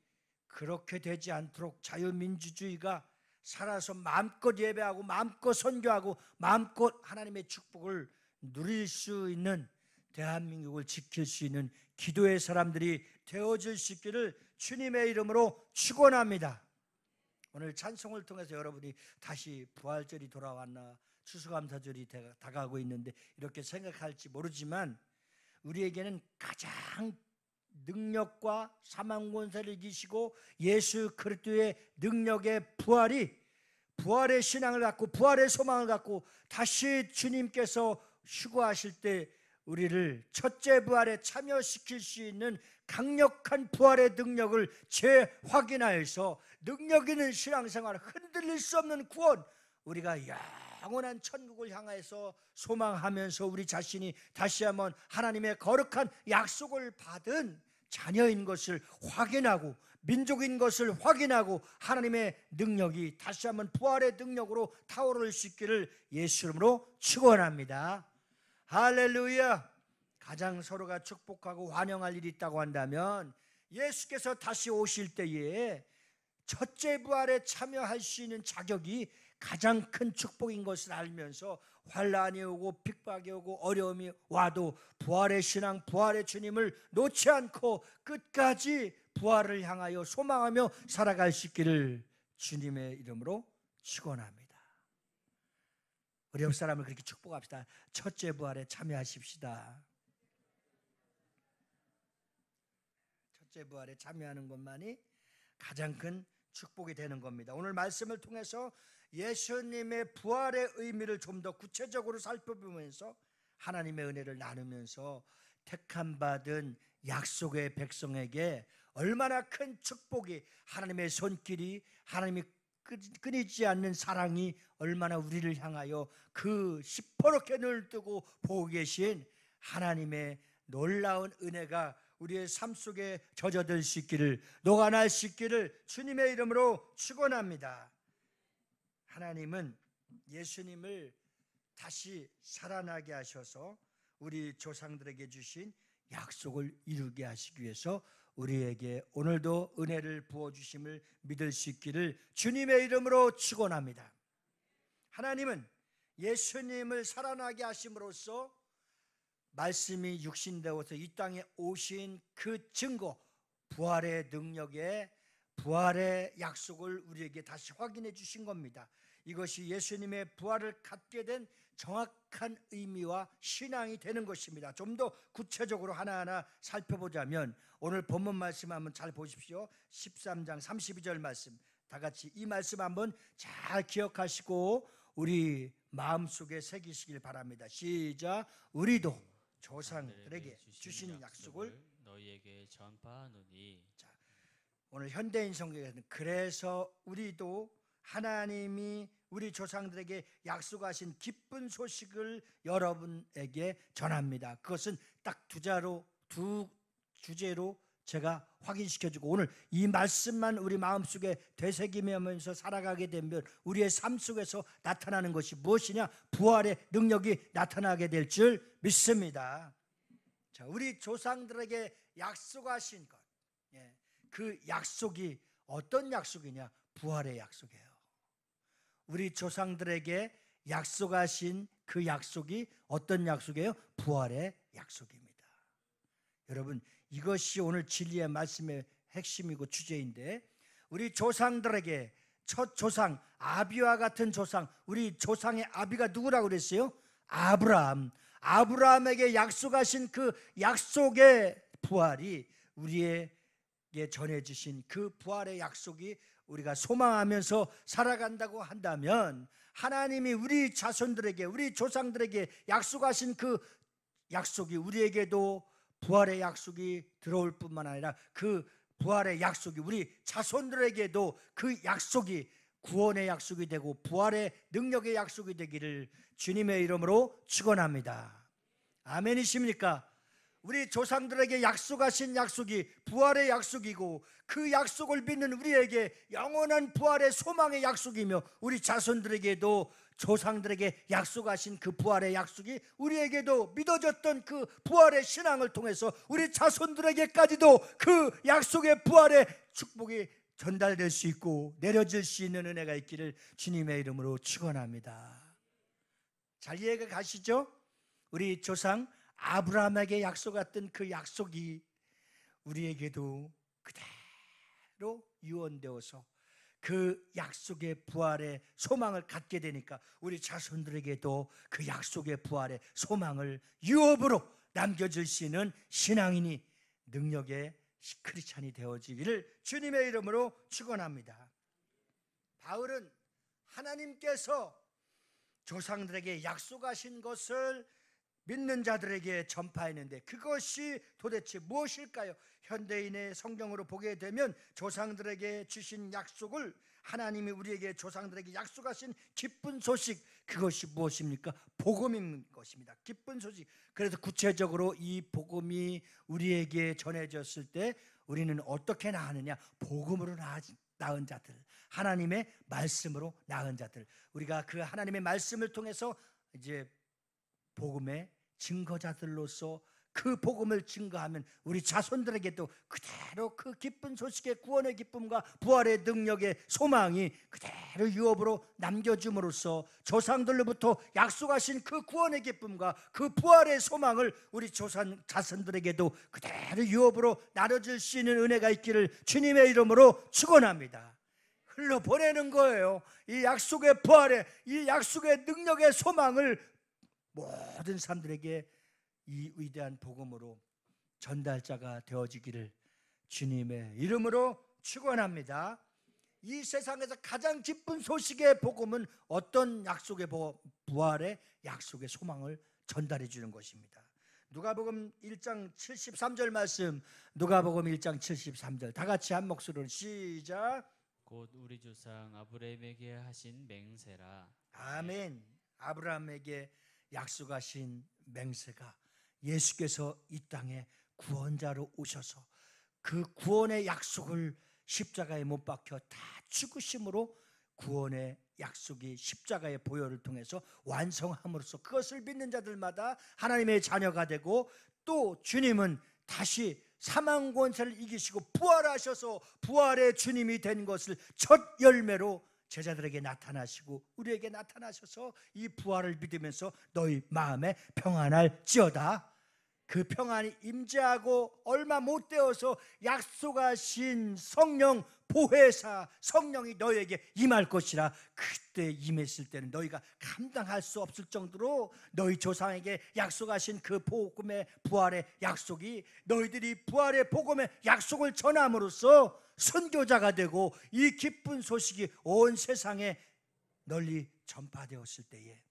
그렇게 되지 않도록 자유민주주의가 살아서 마음껏 예배하고 마음껏 선교하고 마음껏 하나님의 축복을 누릴 수 있는 대한민국을 지킬 수 있는 기도의 사람들이 되어질 수 있기를 주님의 이름으로 축원합니다. 오늘 찬송을 통해서 여러분이 다시 부활절이 돌아왔나, 추수감사절이 다가오고 있는데 이렇게 생각할지 모르지만 우리에게는 가장 능력과 사망 권세를 이기시고 예수 그리스도의 능력의 부활의 신앙을 갖고 부활의 소망을 갖고 다시 주님께서 휴거하실 때 우리를 첫째 부활에 참여시킬 수 있는 강력한 부활의 능력을 재확인하여서 능력 있는 신앙생활, 흔들릴 수 없는 구원, 우리가 영원한 천국을 향해서 소망하면서 우리 자신이 다시 한번 하나님의 거룩한 약속을 받은 자녀인 것을 확인하고 민족인 것을 확인하고 하나님의 능력이 다시 한번 부활의 능력으로 타오를 수 있기를 예수 이름으로 축원합니다. 할렐루야. 가장 서로가 축복하고 환영할 일이 있다고 한다면 예수께서 다시 오실 때에 첫째 부활에 참여할 수 있는 자격이 가장 큰 축복인 것을 알면서 환난이 오고 핍박이 오고 어려움이 와도 부활의 신앙, 부활의 주님을 놓지 않고 끝까지 부활을 향하여 소망하며 살아갈 수 있기를 주님의 이름으로 축원합니다. 우리 옆 사람을 그렇게 축복합시다. 첫째 부활에 참여하십시다. 첫째 부활에 참여하는 것만이 가장 큰 축복이 되는 겁니다. 오늘 말씀을 통해서 예수님의 부활의 의미를 좀 더 구체적으로 살펴보면서 하나님의 은혜를 나누면서 택함받은 약속의 백성에게 얼마나 큰 축복이, 하나님의 손길이, 하나님이 끊이지 않는 사랑이 얼마나 우리를 향하여 그 시퍼렇게 눈을 뜨고 보고 계신 하나님의 놀라운 은혜가 우리의 삶 속에 젖어들 수 있기를, 녹아날 수 있기를 주님의 이름으로 축원합니다. 하나님은 예수님을 다시 살아나게 하셔서 우리 조상들에게 주신 약속을 이루게 하시기 위해서 우리에게 오늘도 은혜를 부어주심을 믿을 수 있기를 주님의 이름으로 축원합니다. 하나님은 예수님을 살아나게 하심으로써 말씀이 육신되어서 이 땅에 오신 그 증거, 부활의 능력에 부활의 약속을 우리에게 다시 확인해 주신 겁니다. 이것이 예수님의 부활을 갖게 된 정확한 의미와 신앙이 되는 것입니다. 좀 더 구체적으로 하나하나 살펴보자면 오늘 본문 말씀 한번 잘 보십시오. 13장 32절 말씀, 다 같이 이 말씀 한번 잘 기억하시고 우리 마음속에 새기시길 바랍니다. 시작. 우리도 조상들에게 주신 약속을 너희에게 전파하노니. 자, 오늘 현대인 성경에서는 그래서 우리도 하나님이 우리 조상들에게 약속하신 기쁜 소식을 여러분에게 전합니다. 그것은 딱 두 주제로 제가 확인시켜주고 오늘 이 말씀만 우리 마음속에 되새기면서 살아가게 되면 우리의 삶 속에서 나타나는 것이 무엇이냐? 부활의 능력이 나타나게 될 줄 믿습니다. 자, 우리 조상들에게 약속하신 것, 그 약속이 어떤 약속이냐? 부활의 약속이에요. 우리 조상들에게 약속하신 그 약속이 어떤 약속이에요? 부활의 약속입니다. 여러분, 이것이 오늘 진리의 말씀의 핵심이고 주제인데, 우리 조상들에게 첫 조상, 아비와 같은 조상, 우리 조상의 아비가 누구라고 그랬어요? 아브라함에게 약속하신 그 약속의 부활이 우리에게 전해주신 그 부활의 약속이 우리가 소망하면서 살아간다고 한다면 하나님이 우리 자손들에게, 우리 조상들에게 약속하신 그 약속이 우리에게도 부활의 약속이 들어올 뿐만 아니라 그 부활의 약속이 우리 자손들에게도 그 약속이 구원의 약속이 되고 부활의 능력의 약속이 되기를 주님의 이름으로 축원합니다. 아멘이십니까? 우리 조상들에게 약속하신 약속이 부활의 약속이고 그 약속을 믿는 우리에게 영원한 부활의 소망의 약속이며 우리 자손들에게도 조상들에게 약속하신 그 부활의 약속이 우리에게도 믿어졌던 그 부활의 신앙을 통해서 우리 자손들에게까지도 그 약속의 부활의 축복이 전달될 수 있고 내려질 수 있는 은혜가 있기를 주님의 이름으로 축원합니다. 잘 이해가 가시죠? 우리 조상 아브라함에게 약속했던 그 약속이 우리에게도 그대로 유언되어서 그 약속의 부활의 소망을 갖게 되니까 우리 자손들에게도 그 약속의 부활의 소망을 유업으로 남겨줄 수 있는 신앙인이 능력의 크리스찬이 되어지기를 주님의 이름으로 축원합니다. 바울은 하나님께서 조상들에게 약속하신 것을 믿는 자들에게 전파했는데 그것이 도대체 무엇일까요? 현대인의 성경으로 보게 되면 조상들에게 주신 약속을 하나님이 우리에게 조상들에게 약속하신 기쁜 소식, 그것이 무엇입니까? 복음인 것입니다. 기쁜 소식. 그래서 구체적으로 이 복음이 우리에게 전해졌을 때 우리는 어떻게 나으느냐? 복음으로 낳은 자들, 하나님의 말씀으로 낳은 자들. 우리가 그 하나님의 말씀을 통해서 이제 복음의 증거자들로서 그 복음을 증거하면 우리 자손들에게도 그대로 그 기쁜 소식의 구원의 기쁨과 부활의 능력의 소망이 그대로 유업으로 남겨줌으로써 조상들로부터 약속하신 그 구원의 기쁨과 그 부활의 소망을 우리 자손들에게도 그대로 유업으로 나눠줄 수 있는 은혜가 있기를 주님의 이름으로 축원합니다. 흘러보내는 거예요. 이 약속의 부활의, 이 약속의 능력의 소망을 모든 사람들에게 이 위대한 복음으로 전달자가 되어지기를 주님의 이름으로 축원합니다. 이 세상에서 가장 기쁜 소식의 복음은 어떤 약속의 부활의 약속의 소망을 전달해 주는 것입니다. 누가복음 1장 73절 말씀, 누가복음 1장 73절 다 같이 한 목소리로 시작. 곧 우리 조상 아브라함에게 하신 맹세라. 아멘. 아브라함에게 약속하신 맹세가 예수께서 이 땅에 구원자로 오셔서 그 구원의 약속을 십자가에 못 박혀 다 죽으심으로 구원의 약속이 십자가의 보혈을 통해서 완성함으로써 그것을 믿는 자들마다 하나님의 자녀가 되고 또 주님은 다시 사망 권세를 이기시고 부활하셔서 부활의 주님이 된 것을 첫 열매로 제자들에게 나타나시고 우리에게 나타나셔서 이 부활을 믿으면서 너희 마음에 평안할지어다. 그 평안이 임재하고 얼마 못 되어서 약속하신 성령 보혜사 성령이 너희에게 임할 것이라. 그때 임했을 때는 너희가 감당할 수 없을 정도로 너희 조상에게 약속하신 그 복음의 부활의 약속이 너희들이 부활의 복음의 약속을 전함으로써 선교자가 되고 이 기쁜 소식이 온 세상에 널리 전파되었을 때에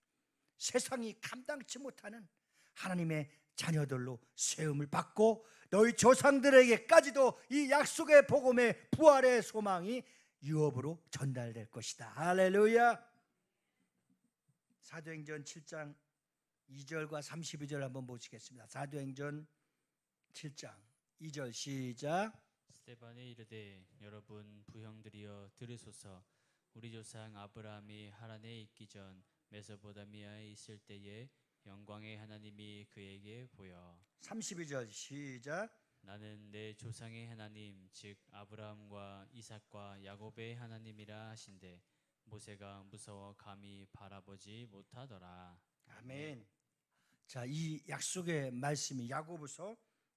세상이 감당치 못하는 하나님의 자녀들로 세움을 받고 너희 조상들에게까지도 이 약속의 복음의 부활의 소망이 유업으로 전달될 것이다. 할렐루야. 사도행전 7장 2절과 32절 한번 보시겠습니다. 사도행전 7장 2절 시작. 스데반이 이르되 여러분 부형들이여 들으소서. 우리 조상 아브라함이 하란에 있기 전 메소포타미아에 있을 때에 영광의 하나님이 그에게 보여 32절 시작. 나는 내 조상의 하나님 즉 아브라함과 이삭과 야곱의 하나님이라 하신대 모세가 무서워 감히 바라보지 못하더라. 아멘. 자, 이 약속의 말씀이 야고보서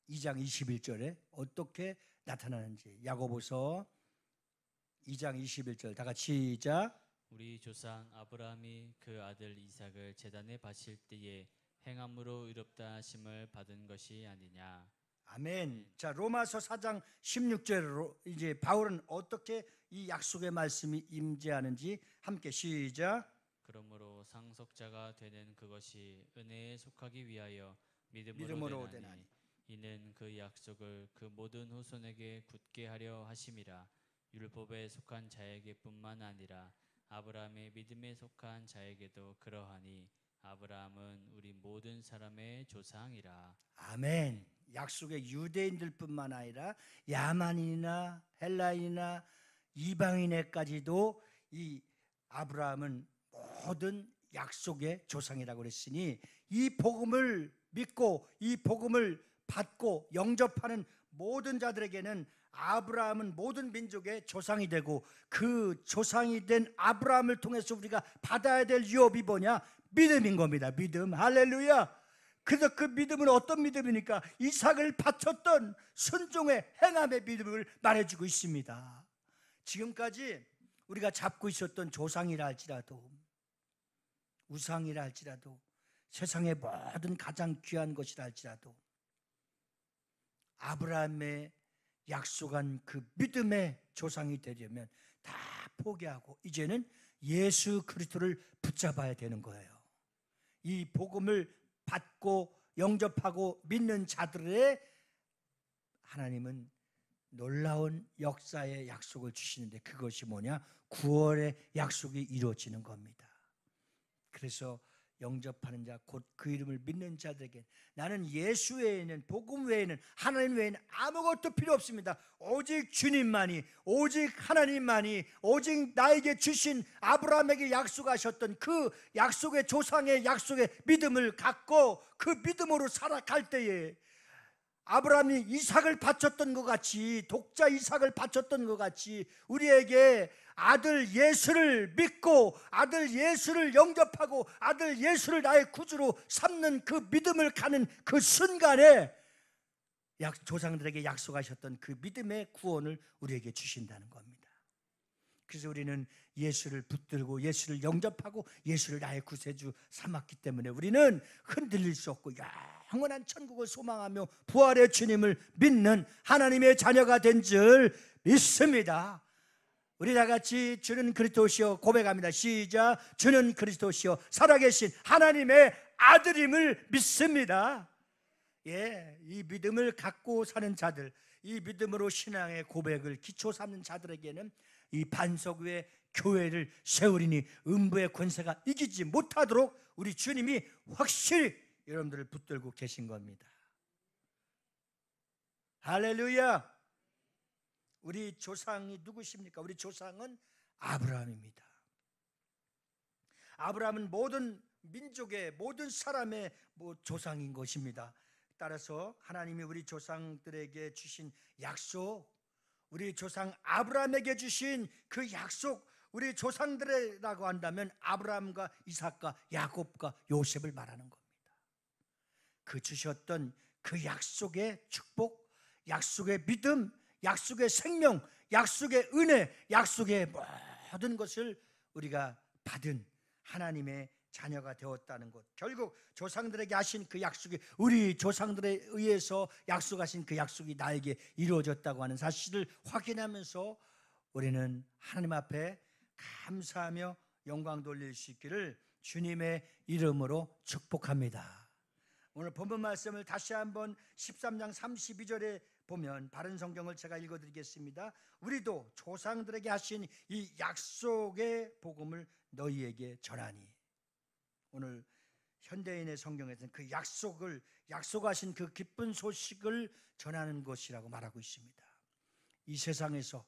2장 21절에 어떻게 나타나는지 야고보서 2장 21절 다 같이 시작. 우리 조상 아브라함이 그 아들 이삭을 제단에 바칠 때에 행함으로 의롭다 하심을 받은 것이 아니냐. 아멘. 자, 로마서 4장 16절로 이제 바울은 어떻게 이 약속의 말씀이 임재하는지 함께 시작. 그러므로 상속자가 되는 그것이 은혜에 속하기 위하여 믿음으로 믿음으로 되나니 되나니. 이는 그 약속을 그 모든 후손에게 굳게 하려 하심이라. 율법에 속한 자에게뿐만 아니라 아브라함의 믿음에 속한 자에게도 그러하니 아브라함은 우리 모든 사람의 조상이라. 아멘. 약속의 유대인들뿐만 아니라 야만인이나 헬라인이나 이방인에까지도 이 아브라함은 모든 약속의 조상이라고 그랬으니 이 복음을 믿고 이 복음을 받고 영접하는 모든 자들에게는 아브라함은 모든 민족의 조상이 되고 그 조상이 된 아브라함을 통해서 우리가 받아야 될 유업이 뭐냐? 믿음인 겁니다. 믿음. 할렐루야. 그래서 그 믿음은 어떤 믿음입니까? 이삭을 바쳤던 순종의 행함의 믿음을 말해주고 있습니다. 지금까지 우리가 잡고 있었던 조상이라 할지라도 우상이라 할지라도 세상의 모든 가장 귀한 것이라 할지라도 아브라함의 약속한 그 믿음의 조상이 되려면 다 포기하고 이제는 예수 그리스도를 붙잡아야 되는 거예요. 이 복음을 받고 영접하고 믿는 자들의 하나님은 놀라운 역사의 약속을 주시는데 그것이 뭐냐? 구원의 약속이 이루어지는 겁니다. 그래서 영접하는 자 곧 그 이름을 믿는 자들에게 나는 예수 외에는 복음 외에는 하나님 외에는 아무것도 필요 없습니다. 오직 주님만이 오직 하나님만이 오직 나에게 주신 아브라함에게 약속하셨던 그 약속의 조상의 약속의 믿음을 갖고 그 믿음으로 살아갈 때에 아브라함이 이삭을 바쳤던 것 같이 독자 이삭을 바쳤던 것 같이 우리에게 아들 예수를 믿고 아들 예수를 영접하고 아들 예수를 나의 구주로 삼는 그 믿음을 가는 그 순간에 조상들에게 약속하셨던 그 믿음의 구원을 우리에게 주신다는 겁니다. 그래서 우리는 예수를 붙들고 예수를 영접하고 예수를 나의 구세주 삼았기 때문에 우리는 흔들릴 수 없고 영원한 천국을 소망하며 부활의 주님을 믿는 하나님의 자녀가 된 줄 믿습니다. 우리 다 같이 주는 그리스도시여 고백합니다. 시작. 주는 그리스도시여 살아계신 하나님의 아들임을 믿습니다. 예, 이 믿음을 갖고 사는 자들, 이 믿음으로 신앙의 고백을 기초 삼는 자들에게는 이 반석 위에 교회를 세우리니 음부의 권세가 이기지 못하도록 우리 주님이 확실히 여러분들을 붙들고 계신 겁니다. 할렐루야. 우리 조상이 누구십니까? 우리 조상은 아브라함입니다. 아브라함은 모든 민족의 모든 사람의 조상인 것입니다. 따라서 하나님이 우리 조상들에게 주신 약속, 우리 조상 아브라함에게 주신 그 약속, 우리 조상들이라고 한다면 아브라함과 이삭과 야곱과 요셉을 말하는 겁니다. 그 주셨던 그 약속의 축복, 약속의 믿음, 약속의 생명, 약속의 은혜, 약속의 모든 것을 우리가 받은 하나님의 자녀가 되었다는 것, 결국 조상들에게 하신 그 약속이 우리 조상들에 의해서 약속하신 그 약속이 나에게 이루어졌다고 하는 사실을 확인하면서 우리는 하나님 앞에 감사하며 영광 돌릴 수 있기를 주님의 이름으로 축복합니다. 오늘 본문 말씀을 다시 한번 13장 32절에 보면 바른 성경을 제가 읽어드리겠습니다. 우리도 조상들에게 하신 이 약속의 복음을 너희에게 전하니. 오늘 현대인의 성경에서는 그 약속하신 그 기쁜 소식을 전하는 것이라고 말하고 있습니다. 이 세상에서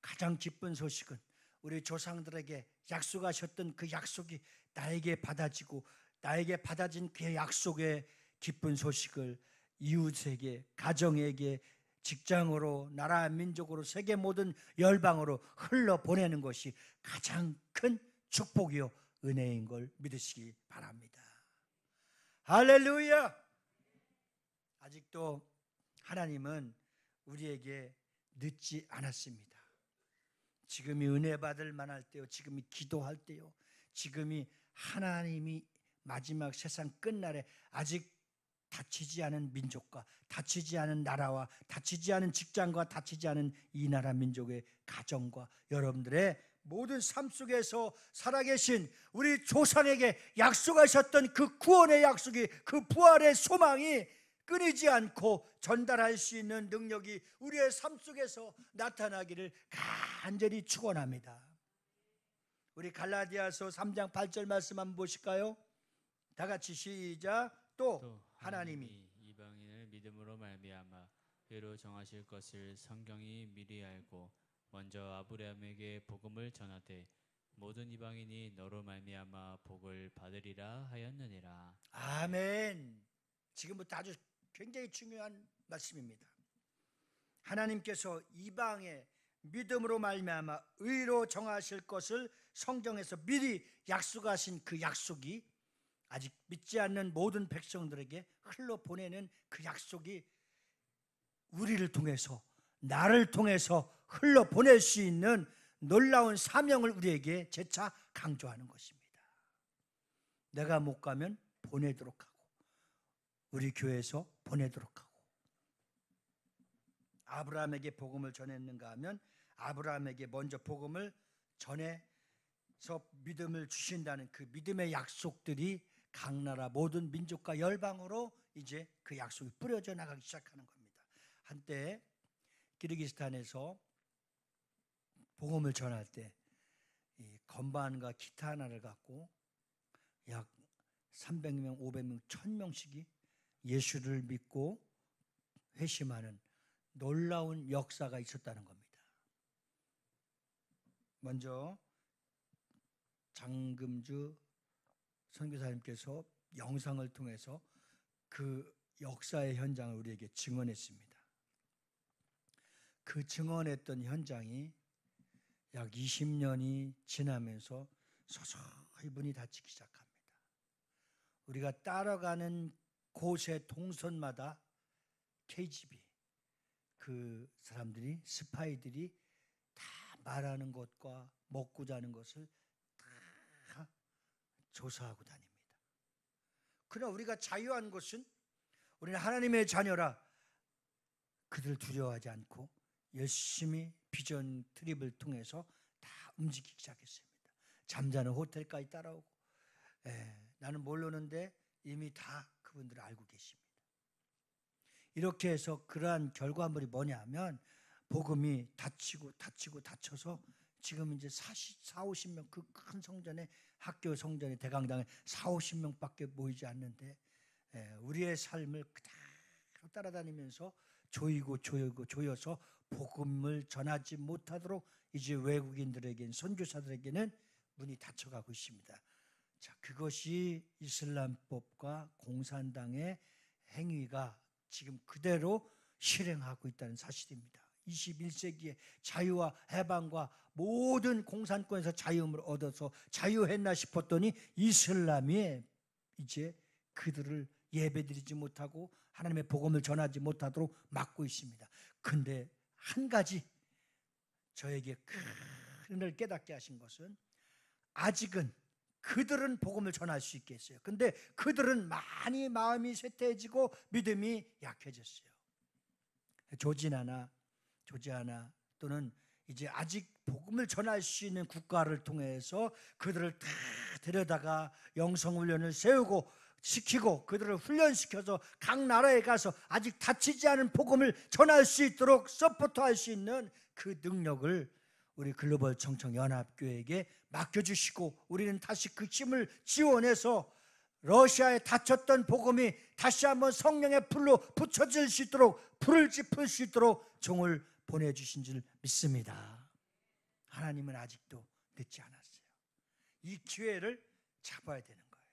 가장 기쁜 소식은 우리 조상들에게 약속하셨던 그 약속이 나에게 받아지고 나에게 받아진 그 약속의 기쁜 소식을 이웃에게, 가정에게, 직장으로, 나라, 민족으로, 세계 모든 열방으로 흘러보내는 것이 가장 큰 축복이요 은혜인 걸 믿으시기 바랍니다. 할렐루야. 아직도 하나님은 우리에게 늦지 않았습니다. 지금이 은혜 받을 만할 때요, 지금이 기도할 때요, 지금이 하나님이 마지막 세상 끝날에 아직 다치지 않은 민족과 다치지 않은 나라와 다치지 않은 직장과 다치지 않은 이 나라 민족의 가정과 여러분들의 모든 삶 속에서 살아계신 우리 조상에게 약속하셨던 그 구원의 약속이, 그 부활의 소망이 끊이지 않고 전달할 수 있는 능력이 우리의 삶 속에서 나타나기를 간절히 축원합니다. 우리 갈라디아서 3장 8절 말씀 한번 보실까요? 다 같이 시작. 또 하나님이 이방인을 믿음으로 말미암아 의로 정하실 것을 성경이 미리 알고 먼저 아브라함에게 복음을 전하되 모든 이방인이 너로 말미암아 복을 받으리라 하였느니라. 아멘. 지금부터 아주 굉장히 중요한 말씀입니다. 하나님께서 이방의 믿음으로 말미암아 의로 정하실 것을 성경에서 미리 약속하신 그 약속이 아직 믿지 않는 모든 백성들에게 흘러 보내는 그 약속이 우리를 통해서, 나를 통해서 흘러 보낼 수 있는 놀라운 사명을 우리에게 재차 강조하는 것입니다. 내가 못 가면 보내도록 하고, 우리 교회에서 보내도록 하고, 아브라함에게 복음을 전했는가 하면 아브라함에게 먼저 복음을 전해서 믿음을 주신다는 그 믿음의 약속들이 각 나라 모든 민족과 열방으로 이제 그 약속이 뿌려져 나가기 시작하는 겁니다. 한때 기르기스탄에서 복음을 전할 때 이 건반과 기타 하나를 갖고 약 300명, 500명, 1000명씩이 예수를 믿고 회심하는 놀라운 역사가 있었다는 겁니다. 먼저 장금주 선교사님께서 영상을 통해서 그 역사의 현장을 우리에게 증언했습니다. 그 증언했던 현장이 약 20년이 지나면서 서서히 문이 닫히기 시작합니다. 우리가 따라가는 곳의 동선마다 KGB, 그 사람들이, 스파이들이 다 말하는 것과 먹고 자는 것을 다 조사하고 다닙니다. 그러나 우리가 자유한 것은, 우리는 하나님의 자녀라 그들 두려워하지 않고 열심히 비전 트립을 통해서 다 움직이기 시작했습니다. 잠자는 호텔까지 따라오고, 나는 모르는데 이미 다 그분들을 알고 계십니다. 이렇게 해서 그러한 결과물이 뭐냐면 복음이 닫혀서 지금 이제 40-50명, 그 큰 성전에, 학교 성전에, 대강당에 40-50명밖에 모이지 않는데 우리의 삶을 그대로 따라다니면서 조여서 복음을 전하지 못하도록 이제 외국인들에게는, 선교사들에게는 문이 닫혀가고 있습니다. 자, 그것이 이슬람법과 공산당의 행위가 지금 그대로 실행하고 있다는 사실입니다. 21세기의 자유와 해방과 모든 공산권에서 자유를 얻어서 자유했나 싶었더니 이슬람이 이제 그들을 예배드리지 못하고 하나님의 복음을 전하지 못하도록 막고 있습니다. 근데 한 가지 저에게 큰 은혜를 깨닫게 하신 것은, 아직은 그들은 복음을 전할 수 있겠어요. 근데 그들은 많이 마음이 쇠퇴해지고 믿음이 약해졌어요. 조지아나 또는 이제 아직 복음을 전할 수 있는 국가를 통해서 그들을 다 데려다가 영성훈련을 세우고 시키고 그들을 훈련시켜서 각 나라에 가서 아직 닫히지 않은 복음을 전할 수 있도록 서포트할 수 있는 그 능력을 우리 글로벌 청청연합교회에게 맡겨주시고, 우리는 다시 그 힘을 지원해서 러시아에 닫혔던 복음이 다시 한번 성령의 불로 붙여질 수 있도록, 불을 지필 수 있도록 종을 보내주신 줄 믿습니다. 하나님은 아직도 늦지 않았어요. 이 기회를 잡아야 되는 거예요.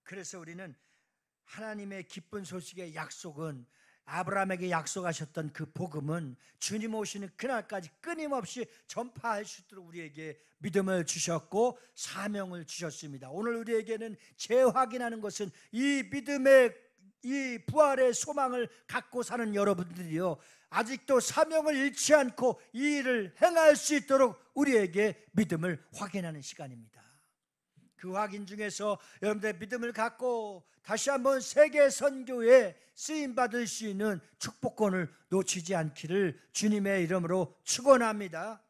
그래서 우리는 하나님의 기쁜 소식의 약속은, 아브라함에게 약속하셨던 그 복음은 주님 오시는 그날까지 끊임없이 전파할 수 있도록 우리에게 믿음을 주셨고 사명을 주셨습니다. 오늘 우리에게는 재확인하는 것은, 이 믿음의, 이 부활의 소망을 갖고 사는 여러분들이요, 아직도 사명을 잃지 않고 이 일을 행할 수 있도록 우리에게 믿음을 확인하는 시간입니다. 그 확인 중에서 여러분들의 믿음을 갖고 다시 한번 세계 선교에 쓰임 받을 수 있는 축복권을 놓치지 않기를 주님의 이름으로 축원합니다.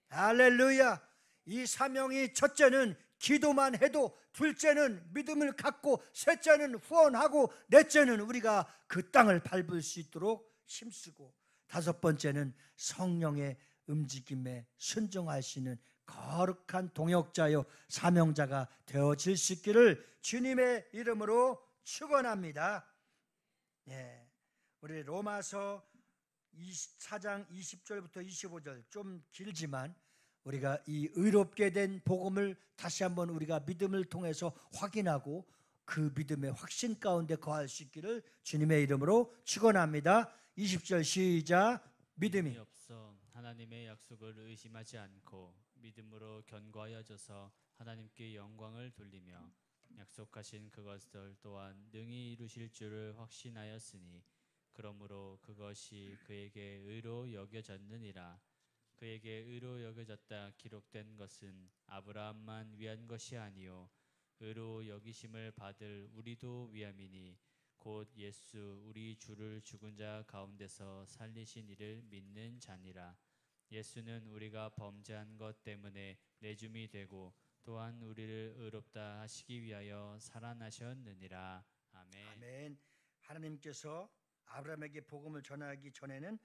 할렐루야. 이 사명이, 첫째는 기도만 해도, 둘째는 믿음을 갖고, 셋째는 후원하고, 넷째는 우리가 그 땅을 밟을 수 있도록 힘쓰고, 다섯 번째는 성령의 움직임에 순종할 수 있는 거룩한 동역자요 사명자가 되어질 수 있기를 주님의 이름으로 축원합니다. 우리 로마서 4장 20절부터 25절 좀 길지만 우리가 이 의롭게 된 복음을 다시 한번 우리가 믿음을 통해서 확인하고 그 믿음의 확신 가운데 거할 수 있기를 주님의 이름으로 축원합니다. 20절 시작. 믿음이 없어 하나님의 약속을 의심하지 않고 믿음으로 견고하여져서 하나님께 영광을 돌리며 약속하신 그것들 또한 능히 이루실 줄을 확신하였으니 그러므로 그것이 그에게 의로 여겨졌느니라. 그에게 의로 여겨졌다 기록된 것은 아브라함만 위한 것이 아니요 의로 여기심을 받을 우리도 위함이니 곧 예수 우리 주를 죽은 자 가운데서 살리신 이를 믿는 자니라. 예수는 우리가 범죄한 것 때문에 내줌이 되고 또한 우리를 의롭다 하시기 위하여 살아나셨느니라. 아멘. 아멘. 하나님께서 아브라함에게 복음을 전하기 전에는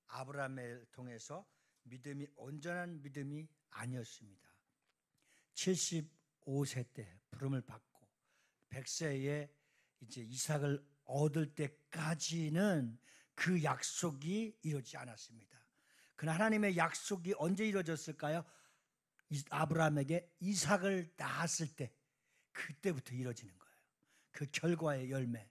아브라함을 통해서 믿음이 온전한 믿음이 아니었습니다. 75세 때 부름을 받고 100세에 이제 이삭을 얻을 때까지는 그 약속이 이루어지지 않았습니다. 그러나 하나님의 약속이 언제 이루어졌을까요? 아브라함에게 이삭을 낳았을 때 그때부터 이루어지는 거예요. 그 결과의 열매.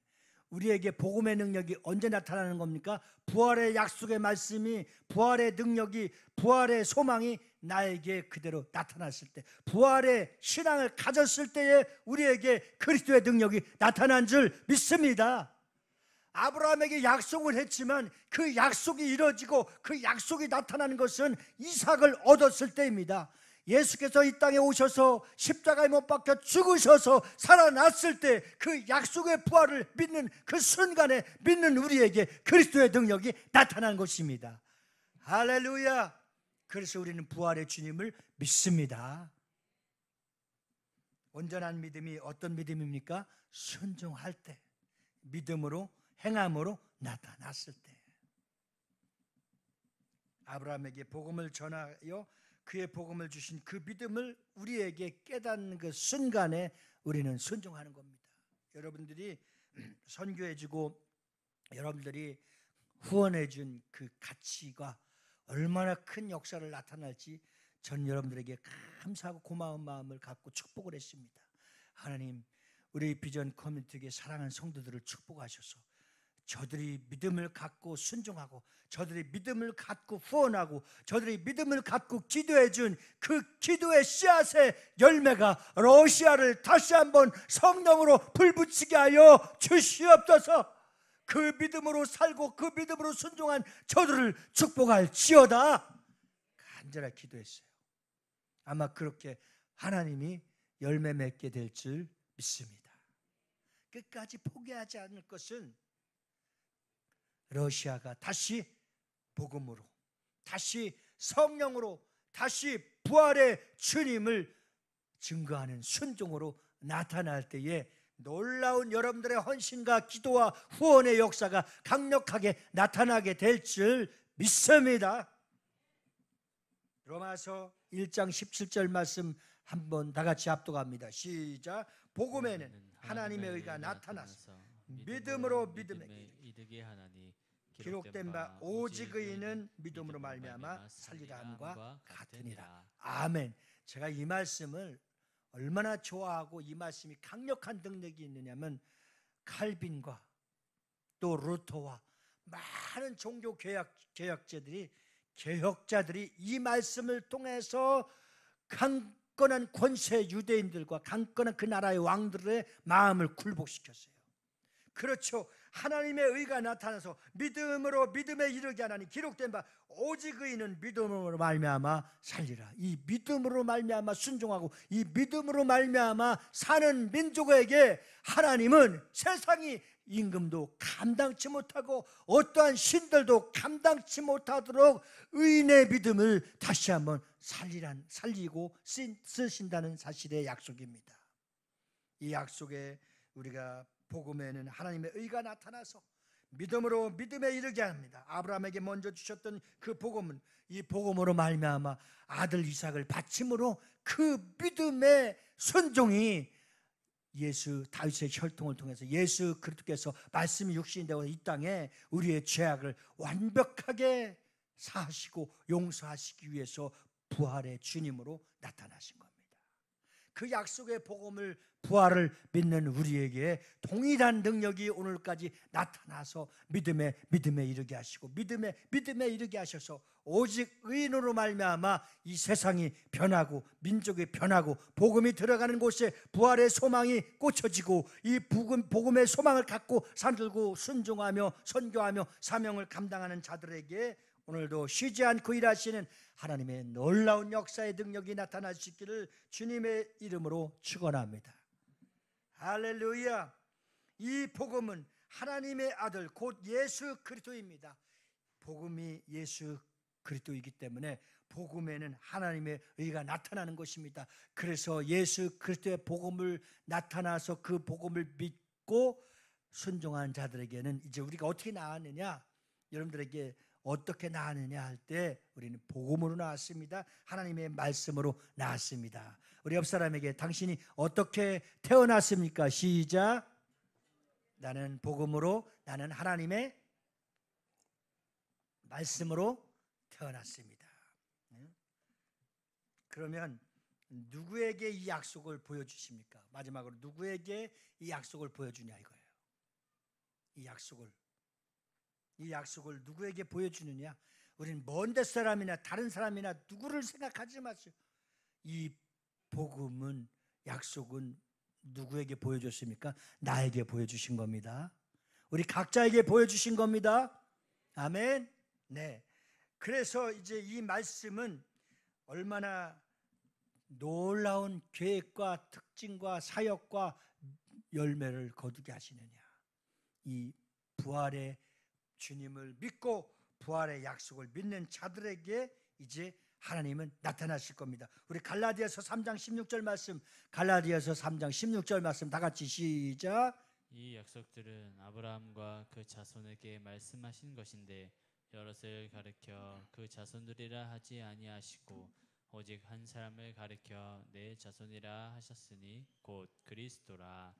우리에게 복음의 능력이 언제 나타나는 겁니까? 부활의 약속의 말씀이, 부활의 능력이, 부활의 소망이 나에게 그대로 나타났을 때, 부활의 신앙을 가졌을 때에 우리에게 그리스도의 능력이 나타난 줄 믿습니다. 아브라함에게 약속을 했지만 그 약속이 이루어지고 그 약속이 나타나는 것은 이삭을 얻었을 때입니다. 예수께서 이 땅에 오셔서 십자가에 못 박혀 죽으셔서 살아났을 때 그 약속의 부활을 믿는 그 순간에 믿는 우리에게 그리스도의 능력이 나타난 것입니다. 할렐루야. 그래서 우리는 부활의 주님을 믿습니다. 온전한 믿음이 어떤 믿음입니까? 순종할 때, 믿음으로 행함으로 나타났을 때. 아브라함에게 복음을 전하여 그의 복음을 주신 그 믿음을 우리에게 깨닫는 그 순간에 우리는 순종하는 겁니다. 여러분들이 선교해주고 여러분들이 후원해준 그 가치가 얼마나 큰 역사를 나타날지 전 여러분들에게 감사하고 고마운 마음을 갖고 축복을 했습니다. 하나님, 우리 비전 커뮤니티에 사랑하는 성도들을 축복하셔서 저들이 믿음을 갖고 순종하고 저들이 믿음을 갖고 후원하고 저들이 믿음을 갖고 기도해준 그 기도의 씨앗의 열매가 러시아를 다시 한번 성령으로 불붙이게 하여 주시옵소서. 그 믿음으로 살고 그 믿음으로 순종한 저들을 축복할지어다 간절히 기도했어요. 아마 그렇게 하나님이 열매 맺게 될 줄 믿습니다. 끝까지 포기하지 않을 것은 러시아가 다시 복음으로, 다시 성령으로, 다시 부활의 주님을 증거하는 순종으로 나타날 때에 놀라운 여러분들의 헌신과 기도와 후원의 역사가 강력하게 나타나게 될 줄 믿습니다. 로마서 1장 17절 말씀 한번 다 같이 합독합니다. 시작. 복음에는 하나님의 의가 나타나서 믿음으로 믿음에게 이르게 하나니 기록된 바 오직 의인은 믿음으로 말미암아 살리라 함과 같으니라. 아멘. 제가 이 말씀을 얼마나 좋아하고 이 말씀이 강력한 능력이 있느냐면 칼빈과 또 루터와 많은 종교 개혁자들이 이 말씀을 통해서 강건한 권세 유대인들과 강건한 그 나라의 왕들의 마음을 굴복시켰어요. 그렇죠. 하나님의 의가 나타나서 믿음으로 믿음에 이르게 하나니 기록된 바 오직 의인은 믿음으로 말미암아 살리라. 이 믿음으로 말미암아 순종하고 이 믿음으로 말미암아 사는 민족에게 하나님은 세상이 임금도 감당치 못하고 어떠한 신들도 감당치 못하도록 의인의 믿음을 다시 한번 살리고 쓰신다는 사실의 약속입니다. 이 약속에 우리가 복음에는 하나님의 의가 나타나서 믿음으로 믿음에 이르게 합니다. 아브라함에게 먼저 주셨던 그 복음은 이 복음으로 말미암아 아들 이삭을 바침으로 그 믿음의 순종이 예수 다윗의 혈통을 통해서 예수 그리스도께서 말씀이 육신이 되어 이 땅에 우리의 죄악을 완벽하게 사하시고 용서하시기 위해서 부활의 주님으로 나타나신 겁니다. 그 약속의 복음을 부활을 믿는 우리에게 동일한 능력이 오늘까지 나타나서 믿음에 이르게 하시고 믿음에 이르게 하셔서 오직 의인으로 말미암아 이 세상이 변하고 민족이 변하고 복음이 들어가는 곳에 부활의 소망이 꽂혀지고 이 복음의 소망을 갖고 살고 순종하며 선교하며 사명을 감당하는 자들에게 오늘도 쉬지 않고 일하시는 하나님의 놀라운 역사의 능력이 나타날 수 있기를 주님의 이름으로 축원합니다. 할렐루야. 이 복음은 하나님의 아들 곧 예수 그리스도입니다. 복음이 예수 그리스도이기 때문에 복음에는 하나님의 의가 나타나는 것입니다. 그래서 예수 그리스도의 복음을 나타나서 그 복음을 믿고 순종한 자들에게는 이제 우리가 어떻게 나았느냐, 여러분들에게 어떻게 나았느냐 할 때 우리는 복음으로 나왔습니다. 하나님의 말씀으로 나왔습니다. 우리 옆 사람에게 당신이 어떻게 태어났습니까? 시작. 나는 복음으로, 나는 하나님의 말씀으로 태어났습니다. 그러면 누구에게 이 약속을 보여주십니까? 마지막으로 누구에게 이 약속을 보여주냐 이거예요. 이 약속을 누구에게 보여주느냐? 우리는 먼 데 사람이나 다른 사람이나 누구를 생각하지 마세요. 이 복음은, 약속은 누구에게 보여줬습니까? 나에게 보여주신 겁니다. 우리 각자에게 보여주신 겁니다. 아멘. 네. 그래서 이제 이 말씀은 얼마나 놀라운 계획과 특징과 사역과 열매를 거두게 하시느냐. 이 부활의 주님을 믿고 부활의 약속을 믿는 자들에게 이제 하나님은 나타나실 겁니다. 우리 갈라디아서 3장 16절 말씀, 갈라디아서 3장 16절 말씀 다 같이 시작. 이 약속들은 아브라함과 그 자손에게 말씀하신 것인데 여럿을 가리켜 그 자손들이라 하지 아니하시고 오직 한 사람을 가리켜 내 자손이라 하셨으니 곧 그리스도라.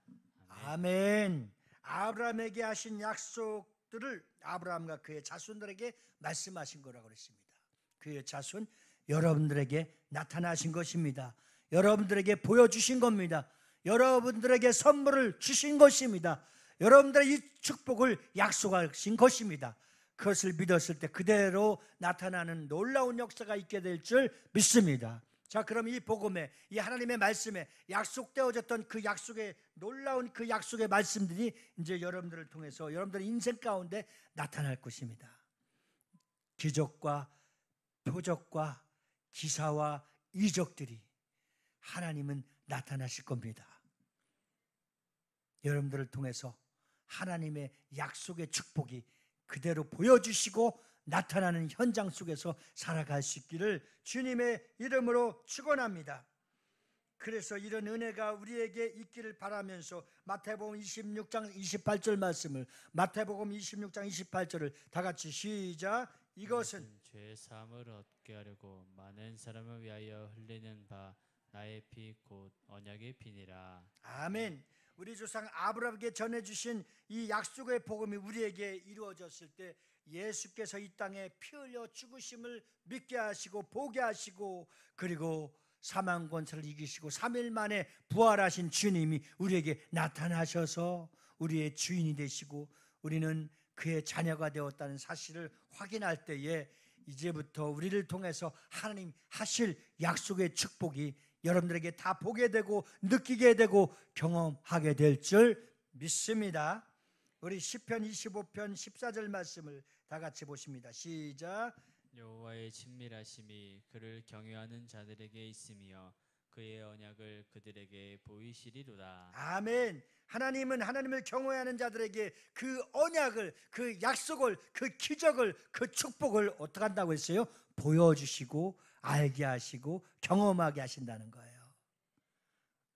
아멘. 아멘. 아브라함에게 하신 약속들을 아브라함과 그의 자손들에게 말씀하신 거라고 그랬습니다. 그의 자손 여러분들에게 나타나신 것입니다. 여러분들에게 보여주신 겁니다. 여러분들에게 선물을 주신 것입니다. 여러분들의 이 축복을 약속하신 것입니다. 그것을 믿었을 때 그대로 나타나는 놀라운 역사가 있게 될 줄 믿습니다. 자, 그럼 이 복음에, 이 하나님의 말씀에 약속되어졌던 그 약속의 놀라운 그 약속의 말씀들이 이제 여러분들을 통해서 여러분들의 인생 가운데 나타날 것입니다. 기적과 표적과 기사와 이적들이 하나님은 나타나실 겁니다. 여러분들을 통해서 하나님의 약속의 축복이 그대로 보여주시고 나타나는 현장 속에서 살아갈 수 있기를 주님의 이름으로 축원합니다. 그래서 이런 은혜가 우리에게 있기를 바라면서 마태복음 26장 28절 말씀을, 마태복음 26장 28절을 다 같이 시작. 이것은 죄 사함을 얻게 하려고 많은 사람을 위하여 흘리는 바 나의 피 곧 언약의 피니라. 아멘. 우리 조상 아브라함에게 전해주신 이 약속의 복음이 우리에게 이루어졌을 때 예수께서 이 땅에 피 흘려 죽으심을 믿게 하시고 보게 하시고 그리고 사망 권세를 이기시고 3일 만에 부활하신 주님이 우리에게 나타나셔서 우리의 주인이 되시고 우리는 그의 자녀가 되었다는 사실을 확인할 때에 이제부터 우리를 통해서 하나님 하실 약속의 축복이 여러분들에게 다 보게 되고 느끼게 되고 경험하게 될 줄 믿습니다. 우리 시편 25편 14절 말씀을 다 같이 보십니다. 시작. 여호와의 친밀하심이 그를 경외하는 자들에게 있으며 그의 언약을 그들에게 보이시리로다. 아멘. 하나님은 하나님을 경외하는 자들에게 그 언약을, 그 약속을, 그 기적을, 그 축복을 어떻게 한다고 했어요? 보여주시고 알게 하시고 경험하게 하신다는 거예요.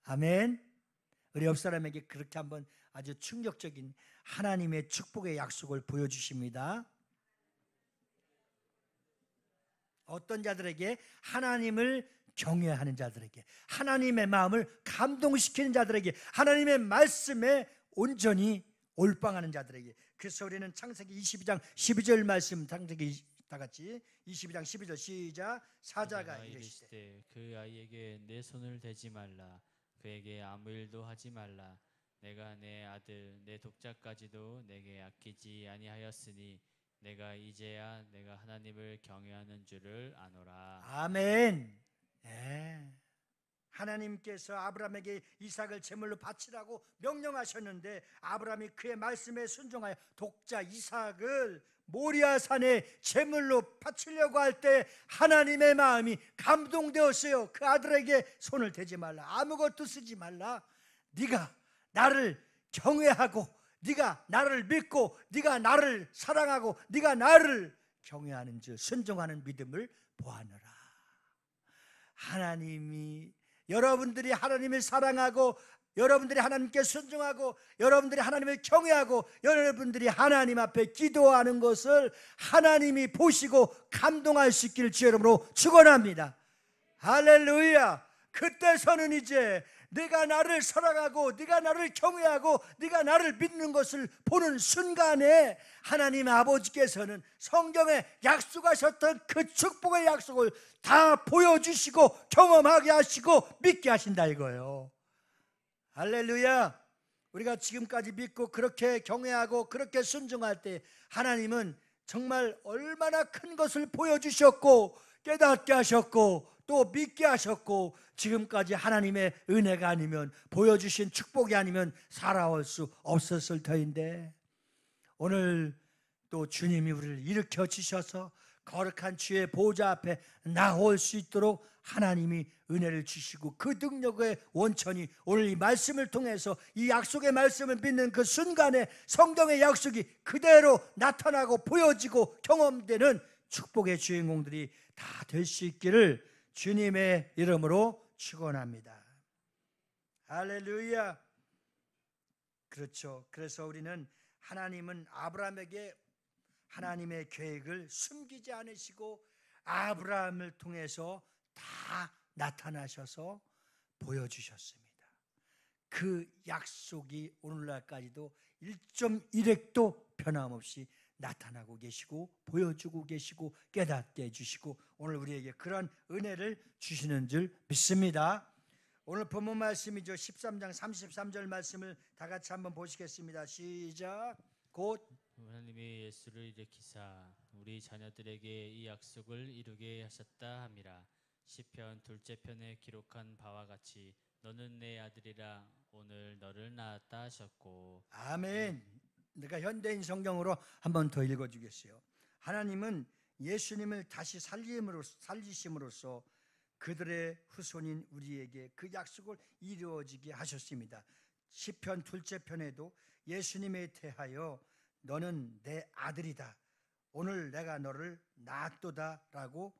아멘. 우리 옆 사람에게 그렇게 한번 아주 충격적인 하나님의 축복의 약속을 보여주십니다. 어떤 자들에게? 하나님을 경외하는 자들에게, 하나님의 마음을 감동시키는 자들에게, 하나님의 말씀에 온전히 올빵하는 자들에게. 그래서 우리는 창세기 22장 12절 말씀, 창세기 다 같이 22장 12절 시작. 사자가 이르시되 그 아이에게 내 손을 대지 말라. 그에게 아무 일도 하지 말라. 내가 내 아들 내 독자까지도 내게 아끼지 아니하였으니 내가 이제야 내가 하나님을 경외하는 줄을 아노라. 아멘. 예. 하나님께서 아브라함에게 이삭을 제물로 바치라고 명령하셨는데 아브라함이 그의 말씀에 순종하여 독자 이삭을 모리아 산에 제물로 바치려고 할 때 하나님의 마음이 감동되었어요. 그 아들에게 손을 대지 말라. 아무것도 쓰지 말라. 네가 나를 경외하고 네가 나를 믿고 네가 나를 사랑하고 네가 나를 경외하는 줄 순종하는 믿음을 보아노라. 하나님이 여러분들이 하나님을 사랑하고 여러분들이 하나님께 순종하고 여러분들이 하나님을 경외하고 여러분들이 하나님 앞에 기도하는 것을 하나님이 보시고 감동할 수 있기를 주의 이름으로 축원합니다. 할렐루야. 그때서는 이제 네가 나를 사랑하고 네가 나를 경외하고 네가 나를 믿는 것을 보는 순간에 하나님 아버지께서는 성경에 약속하셨던 그 축복의 약속을 다 보여주시고 경험하게 하시고 믿게 하신다 이거예요. 할렐루야. 우리가 지금까지 믿고 그렇게 경외하고 그렇게 순종할 때 하나님은 정말 얼마나 큰 것을 보여주셨고 깨닫게 하셨고 또 믿게 하셨고 지금까지 하나님의 은혜가 아니면 보여주신 축복이 아니면 살아올 수 없었을 터인데 오늘 또 주님이 우리를 일으켜 주셔서 거룩한 주의 보좌 앞에 나올 수 있도록 하나님이 은혜를 주시고 그 능력의 원천이 오늘 이 말씀을 통해서 이 약속의 말씀을 믿는 그 순간에 성경의 약속이 그대로 나타나고 보여지고 경험되는 축복의 주인공들이 다 될 수 있기를 주님의 이름으로 축원합니다. 할렐루야. 그렇죠. 그래서 우리는 하나님은 아브라함에게 하나님의 계획을 숨기지 않으시고 아브라함을 통해서 다 나타나셔서 보여주셨습니다. 그 약속이 오늘날까지도 1.1획도 변함없이 나타나고 계시고 보여주고 계시고 깨닫게 해주시고 오늘 우리에게 그런 은혜를 주시는 줄 믿습니다. 오늘 본문 말씀이죠. 13장 33절 말씀을 다 같이 한번 보시겠습니다. 시작. 곧 하나님이 예수를 일으키사 우리 자녀들에게 이 약속을 이루게 하셨다 함이라. 시편 둘째 편에 기록한 바와 같이 너는 내 아들이라 오늘 너를 낳았다 하셨고. 아멘. 내가 현대인 성경으로 한 번 더 읽어주겠어요. 하나님은 예수님을 다시 살리심으로써 그들의 후손인 우리에게 그 약속을 이루어지게 하셨습니다. 시편 둘째 편에도 예수님에 대하여 너는 내 아들이다. 오늘 내가 너를 낳았도다 라고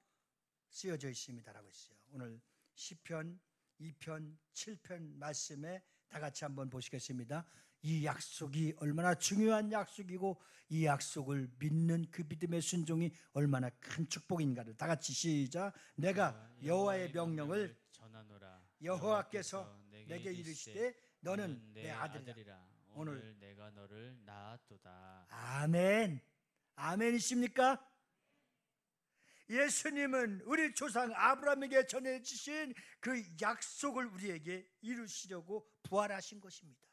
쓰여져 있습니다 라고 했어요. 오늘 시편 2편 7편 말씀에 다 같이 한번 보시겠습니다. 이 약속이 얼마나 중요한 약속이고 이 약속을 믿는 그 믿음의 순종이 얼마나 큰 축복인가를 다 같이 시작. 내가 여호와의 명령을 전하노라. 여호와께서 내게 이르시되 너는 내 아들이라. 오늘 내가 너를 낳았도다. 아멘. 아멘이십니까? 예수님은 우리 조상 아브라함에게 전해주신 그 약속을 우리에게 이루시려고 부활하신 것입니다.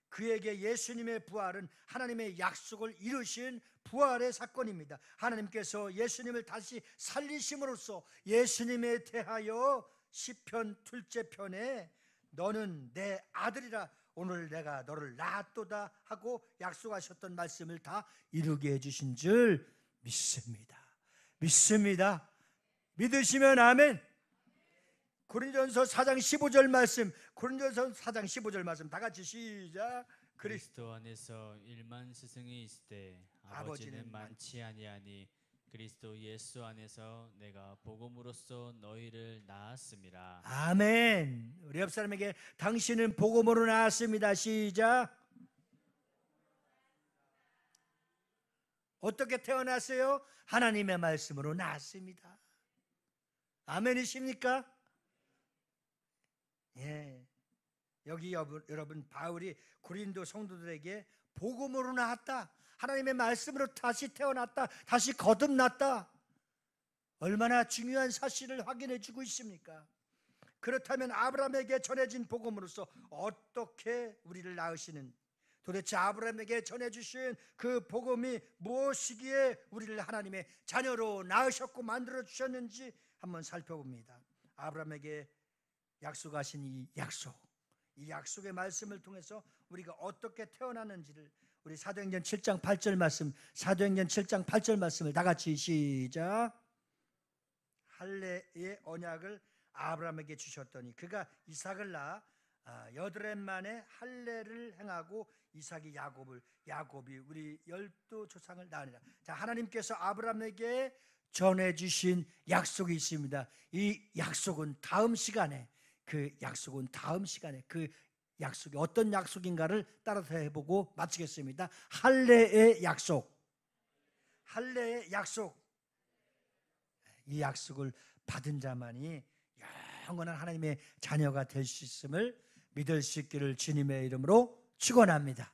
그에게 예수님의 부활은 하나님의 약속을 이루신 부활의 사건입니다. 하나님께서 예수님을 다시 살리심으로써 예수님에 대하여 시편 둘째 편에 너는 내 아들이라 오늘 내가 너를 낳았도다 하고 약속하셨던 말씀을 다 이루게 해주신 줄 믿습니다. 믿습니다. 믿으시면 아멘. 고린도전서 4장 15절 말씀, 고린도전서 4장 15절 말씀 다 같이 시작. 그리스도 안에서 일만 스승이 있을 때 아버지는 많지 아니하니 그리스도 예수 안에서 내가 복음으로써 너희를 낳았음이라. 아멘. 우리 옆 사람에게 당신은 복음으로 낳았습니다. 시작. 어떻게 태어났어요? 하나님의 말씀으로 낳았습니다. 아멘이십니까? 예. 여기 여러분 바울이 고린도 성도들에게 복음으로 나왔다, 하나님의 말씀으로 다시 태어났다, 다시 거듭났다, 얼마나 중요한 사실을 확인해 주고 있습니까? 그렇다면 아브라함에게 전해진 복음으로서 어떻게 우리를 낳으시는, 도대체 아브라함에게 전해주신 그 복음이 무엇이기에 우리를 하나님의 자녀로 낳으셨고 만들어 주셨는지 한번 살펴봅니다. 아브라함에게 약속하신 이 약속의 말씀을 통해서 우리가 어떻게 태어났는지를 우리 사도행전 7장 8절 말씀, 사도행전 7장 8절 말씀을 다 같이 시작. 할례의 언약을 아브라함에게 주셨더니 그가 이삭을 낳아 8해 만에 할례를 행하고 이삭이 야곱이 우리 12조상을 낳으니라. 자, 하나님께서 아브라함에게 전해주신 약속이 있습니다. 이 약속은 다음 시간에 그 약속이 어떤 약속인가를 따라서 해보고 마치겠습니다. 할례의 약속. 이 약속을 받은 자만이 영원한 하나님의 자녀가 될 수 있음을 믿을 수 있기를 주님의 이름으로 축원합니다.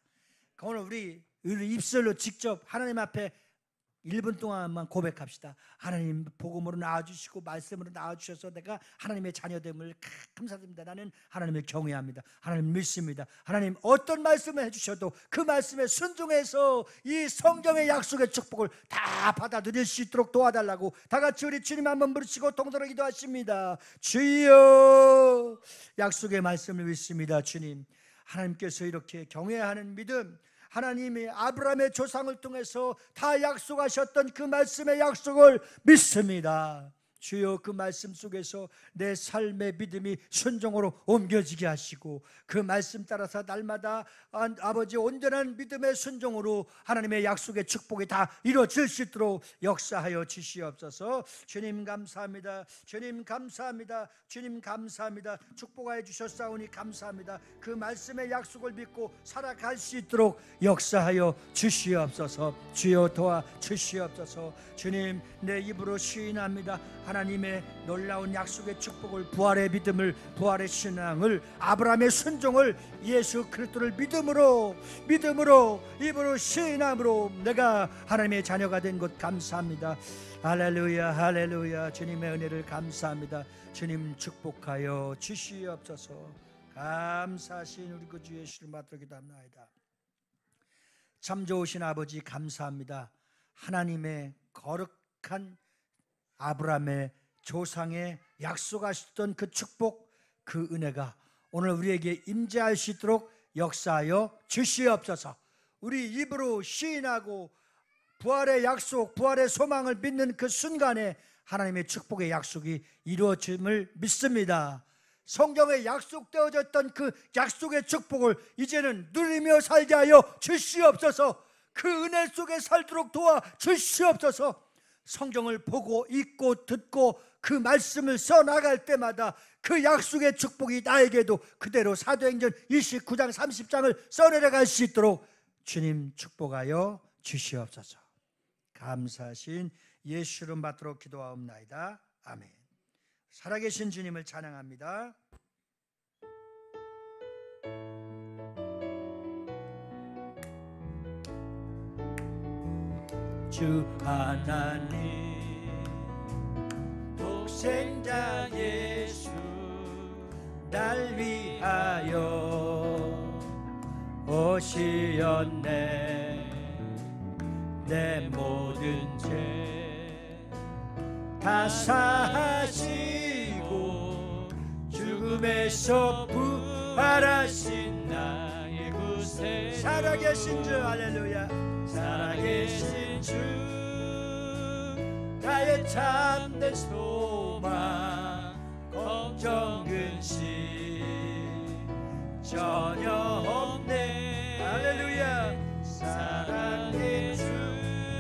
오늘 우리 입술로 직접 하나님 앞에 1분 동안만 고백합시다. 하나님 복음으로 낳아주시고 말씀으로 낳아주셔서 내가 하나님의 자녀됨을 감사드립니다. 나는 하나님을 경외합니다. 하나님 믿습니다. 하나님 어떤 말씀을 해주셔도 그 말씀에 순종해서 이 성경의 약속의 축복을 다 받아들일 수 있도록 도와달라고 다 같이 우리 주님 한번 부르시고 동서로 기도하십니다. 주여, 약속의 말씀을 믿습니다. 주님, 하나님께서 이렇게 경외하는 믿음, 하나님이 아브라함의 조상을 통해서 다 약속하셨던 그 말씀의 약속을 믿습니다. 주여, 그 말씀 속에서 내 삶의 믿음이 순종으로 옮겨지게 하시고 그 말씀 따라서 날마다 아버지 온전한 믿음의 순종으로 하나님의 약속의 축복이 다 이루어질 수 있도록 역사하여 주시옵소서. 주님 감사합니다. 주님 감사합니다. 주님 감사합니다. 축복하여 주셨사오니 감사합니다. 그 말씀의 약속을 믿고 살아갈 수 있도록 역사하여 주시옵소서. 주여 도와 주시옵소서. 주님, 내 입으로 시인합니다. 하나님의 놀라운 약속의 축복을, 부활의 믿음을, 부활의 신앙을, 아브라함의 순종을, 예수 그리스도를 믿음으로 입으로 시인함으로 내가 하나님의 자녀가 된 것 감사합니다. 할렐루야, 할렐루야. 주님의 은혜를 감사합니다. 주님 축복하여 주시옵소서. 감사하신 우리 그 주 예수를 받들어 기도합나이다. 참 좋으신 아버지 감사합니다. 하나님의 거룩한 아브라함의 조상의 약속하셨던 그 축복, 그 은혜가 오늘 우리에게 임재할 수 있도록 역사하여 주시옵소서. 우리 입으로 시인하고 부활의 약속, 부활의 소망을 믿는 그 순간에 하나님의 축복의 약속이 이루어짐을 믿습니다. 성경에 약속되어졌던 그 약속의 축복을 이제는 누리며 살게 하여 주시옵소서. 그 은혜 속에 살도록 도와 주시옵소서. 성경을 보고 읽고 듣고 그 말씀을 써나갈 때마다 그 약속의 축복이 나에게도 그대로 사도행전 29장 30장을 써내려갈 수 있도록 주님 축복하여 주시옵소서. 감사하신 예수 이름 받도록 기도하옵나이다. 아멘. 살아계신 주님을 찬양합니다. 주 하나님 독생자 예수 날 위하여 오시었네. 내 모든 죄 다 사하시고 죽음에서 부활하신 나의 구세 살아계신 주 할렐루야. 살아계신 주 나의 참된 소망 걱정 근심 전혀 없네. 할렐루야. 사랑의 주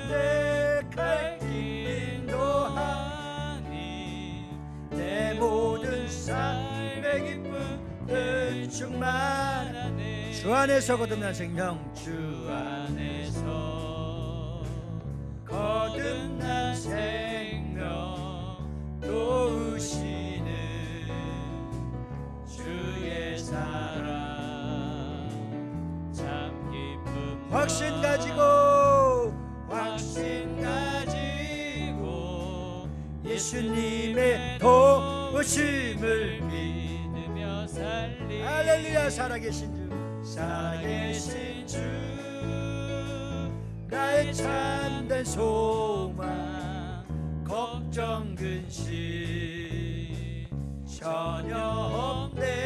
내 갈 길 인도하니 내 모든 삶의 기쁨을 충만하네. 주 안에서 거듭난 생명 주 안에서 거듭난 생명 또 가지고 확신 가지고 예수님의 도우심을 믿으며 살리. 할렐루야. 살아계신 주 살아계신 주 나의 참된 소망 걱정 근심 전혀 없네.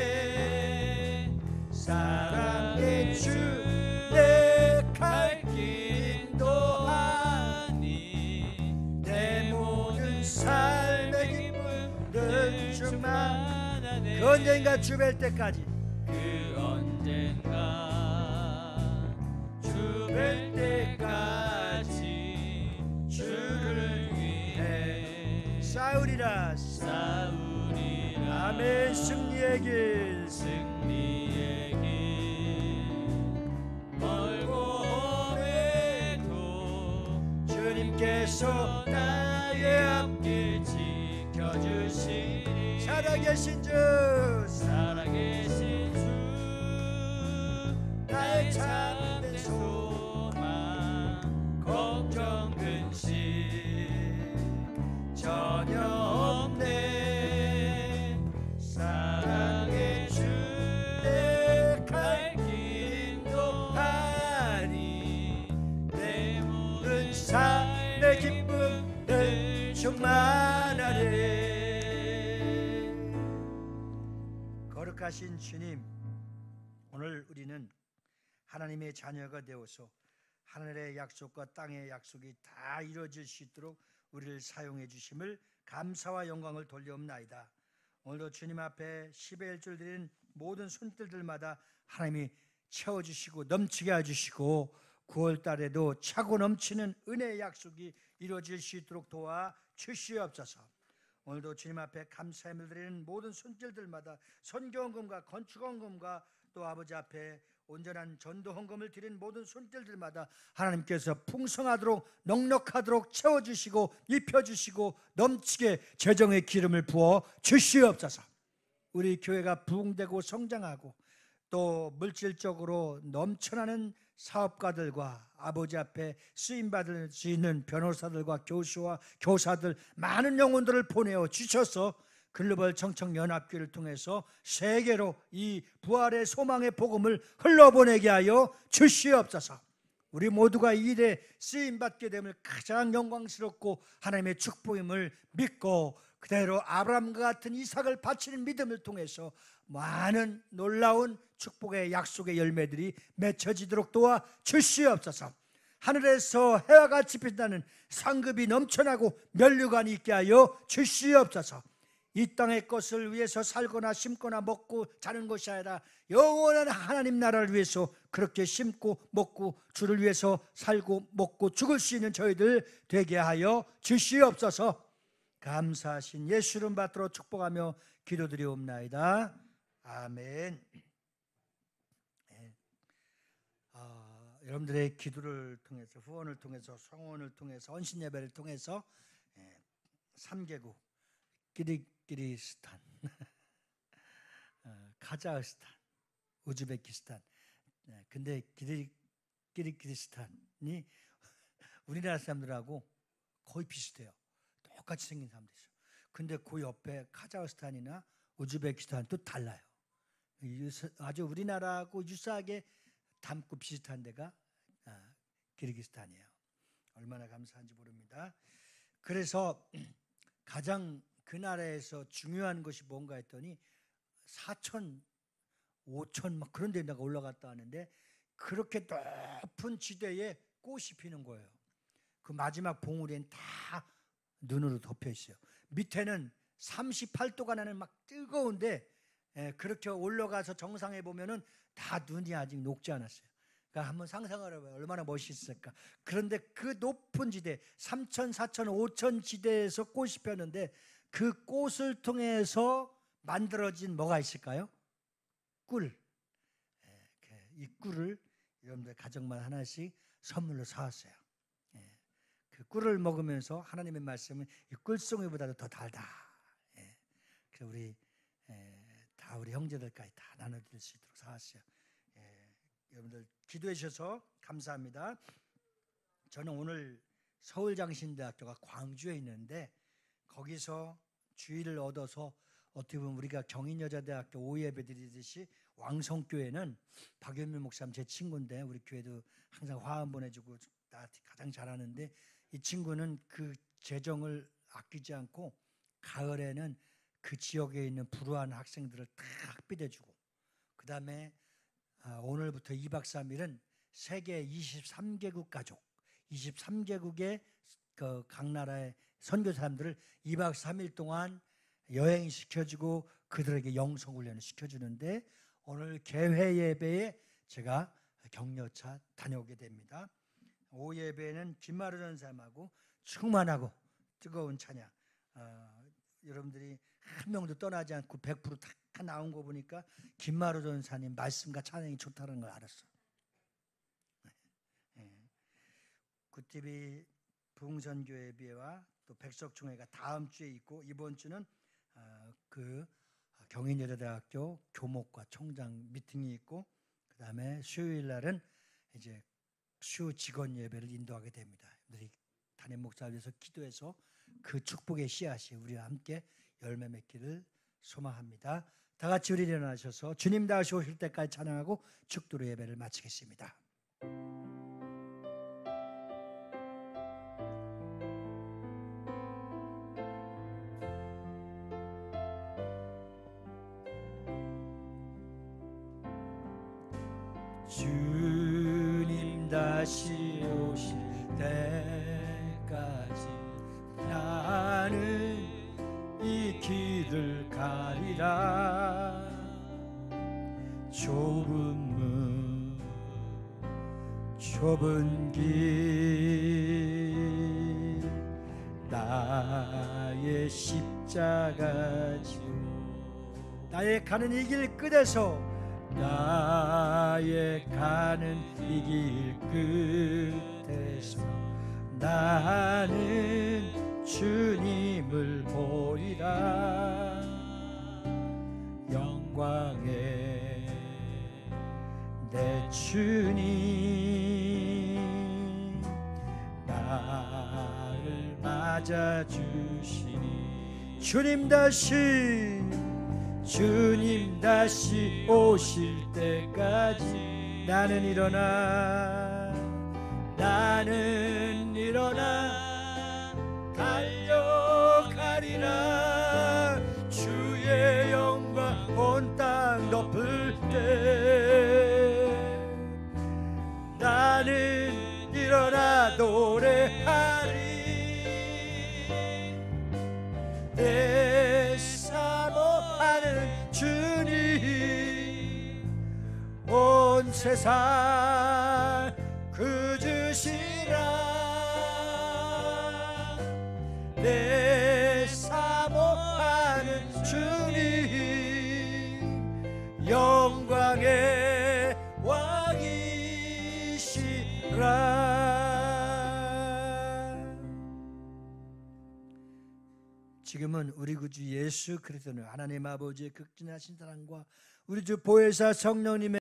사랑의 주 내 갈 길 인도하니 내 모든 삶의 기쁨을 충만하네. 그 언젠가 주 뵐 때까지 그 언젠가 주 뵐 때까지 주를 위해 싸우리라. 싸우리라. 아멘. 승리의 길 승리의 길 멀고 험해도 주님께서 나의 앞길 지켜주시리. 살아계신 주 살아계신 주 나의 참된 소망 걱정 근심 전혀 없네. 사랑의 주 내 갈 길 인도하니 내 모든 삶의 기쁨을 충만하네. 거룩하신 주님, 오늘 우리는 하나님의 자녀가 되어서 하늘의 약속과 땅의 약속이 다 이루어질 수 있도록 우리를 사용해 주심을 감사와 영광을 돌려옵나이다. 오늘도 주님 앞에 10의 1줄 드리는 모든 손길들마다 하나님이 채워주시고 넘치게 해주시고 9월 달에도 차고 넘치는 은혜의 약속이 이루어질 수 있도록 도와 주시옵소서. 오늘도 주님 앞에 감사함을 드리는 모든 손길들마다 선교헌금과 건축헌금과 또 아버지 앞에 온전한 전도 헌금을 드린 모든 손길들마다 하나님께서 풍성하도록 넉넉하도록 채워주시고 입혀주시고 넘치게 재정의 기름을 부어 주시옵소서. 우리 교회가 부흥되고 성장하고 또 물질적으로 넘쳐나는 사업가들과 아버지 앞에 쓰임받을 수 있는 변호사들과 교수와 교사들 많은 영혼들을 보내어 주셔서 글로벌 청청연합교회를 통해서 세계로 이 부활의 소망의 복음을 흘러보내게 하여 주시옵소서. 우리 모두가 이 일에 쓰임받게 됨을 가장 영광스럽고 하나님의 축복임을 믿고 그대로 아브라함과 같은 이삭을 바치는 믿음을 통해서 많은 놀라운 축복의 약속의 열매들이 맺혀지도록 도와 주시옵소서. 하늘에서 해와 같이 빛나는 상급이 넘쳐나고 면류관이 있게 하여 주시옵소서. 이 땅의 것을 위해서 살거나 심거나 먹고 자는 것이 아니라 영원한 하나님 나라를 위해서 그렇게 심고 먹고 주를 위해서 살고 먹고 죽을 수 있는 저희들 되게 하여 주시옵소서. 감사하신 예수 이름 받들어 축복하며 기도드리옵나이다. 아멘. 여러분들의 기도를 통해서 후원을 통해서 성원을 통해서 헌신 예배를 통해서 3개국 키르기스탄, 카자흐스탄, 우즈베키스탄. 근데 키르기스탄이 우리나라 사람들하고 거의 비슷해요. 똑같이 생긴 사람들이죠. 근데 그 옆에 카자흐스탄이나 우즈베키스탄 또 달라요. 아주 우리나라하고 유사하게 닮고 비슷한 데가 키르기스탄이에요. 얼마나 감사한지 모릅니다. 그래서 가장 그 나라에서 중요한 것이 뭔가 했더니 4천, 5천 막 그런 데다가 올라갔다 하는데 그렇게 높은 지대에 꽃이 피는 거예요. 그 마지막 봉우리엔 다 눈으로 덮여 있어요. 밑에는 38도가 나는 막 뜨거운데 그렇게 올라가서 정상에 보면은 다 눈이 아직 녹지 않았어요. 그러니까 한번 상상을 해봐요. 얼마나 멋있을까. 그런데 그 높은 지대 3천, 4천, 5천 지대에서 꽃이 폈는데 그 꽃을 통해서 만들어진 뭐가 있을까요? 꿀. 이 꿀을 여러분들 가정만 하나씩 선물로 사왔어요. 그 꿀을 먹으면서 하나님의 말씀은 이 꿀송이보다도 더 달다. 그래서 우리 다 우리 형제들까지 다 나눠드릴 수 있도록 사왔어요. 여러분들 기도해 주셔서 감사합니다. 저는 오늘 서울장신대학교가 광주에 있는데 거기서 주의를 얻어서 어떻게 보면 우리가 경인여자대학교 오예배 드리듯이 왕성교회는 박연민 목사님 제 친구인데 우리 교회도 항상 화환 보내주고 나한테 가장 잘하는데 이 친구는 그 재정을 아끼지 않고 가을에는 그 지역에 있는 불우한 학생들을 다 학비대주고 그 다음에 오늘부터 2박 3일은 세계 23개국 가족 23개국의 각 나라의 선교 사람들을 2박 3일 동안 여행시켜주고 그들에게 영성훈련을 시켜주는데 오늘 개회 예배에 제가 격려차 다녀오게 됩니다. 오후 예배는 김마루 전사님하고 충만하고 뜨거운 찬양 여러분들이 한 명도 떠나지 않고 100% 다 나온 거 보니까 김마루 전사님 말씀과 찬양이 좋다는 걸 알았어. 구티비 부흥선교회비와 또 백석중회가 다음 주에 있고 이번 주는 그 경인여자대학교 교목과 총장 미팅이 있고 그 다음에 수요일 날은 이제 수 직원 예배를 인도하게 됩니다. 우리 담임 목사를 위해서 기도해서 그 축복의 씨앗이 우리와 함께 열매 맺기를 소망합니다. 다 같이 우리 일어나셔서 주님 다시 오실 때까지 찬양하고 축도로 예배를 마치겠습니다. 주님 다시 오실 때까지 나는 이 길을 가리라. 좁은 문 좁은 길 나의 십자가 지고 나의 가는 이 길 끝에서 나의 가는 이 길 끝에서 나는 주님을 보리라. 영광의 내 주님 나를 맞아주시니 주님 다시 오실 때까지 나는 일어나 달려가리라. 주의 영광 온 땅 덮을 때 나는 일어나 노래하리. 내 사모하는 주님 온 세상 그주시라. 내 사모하는 주님 영광의 왕이시라. 지금은 우리 구주 예수 그리스도는 하나님 아버지의 극진하신 사랑과 우리 주 보혜사 성령님의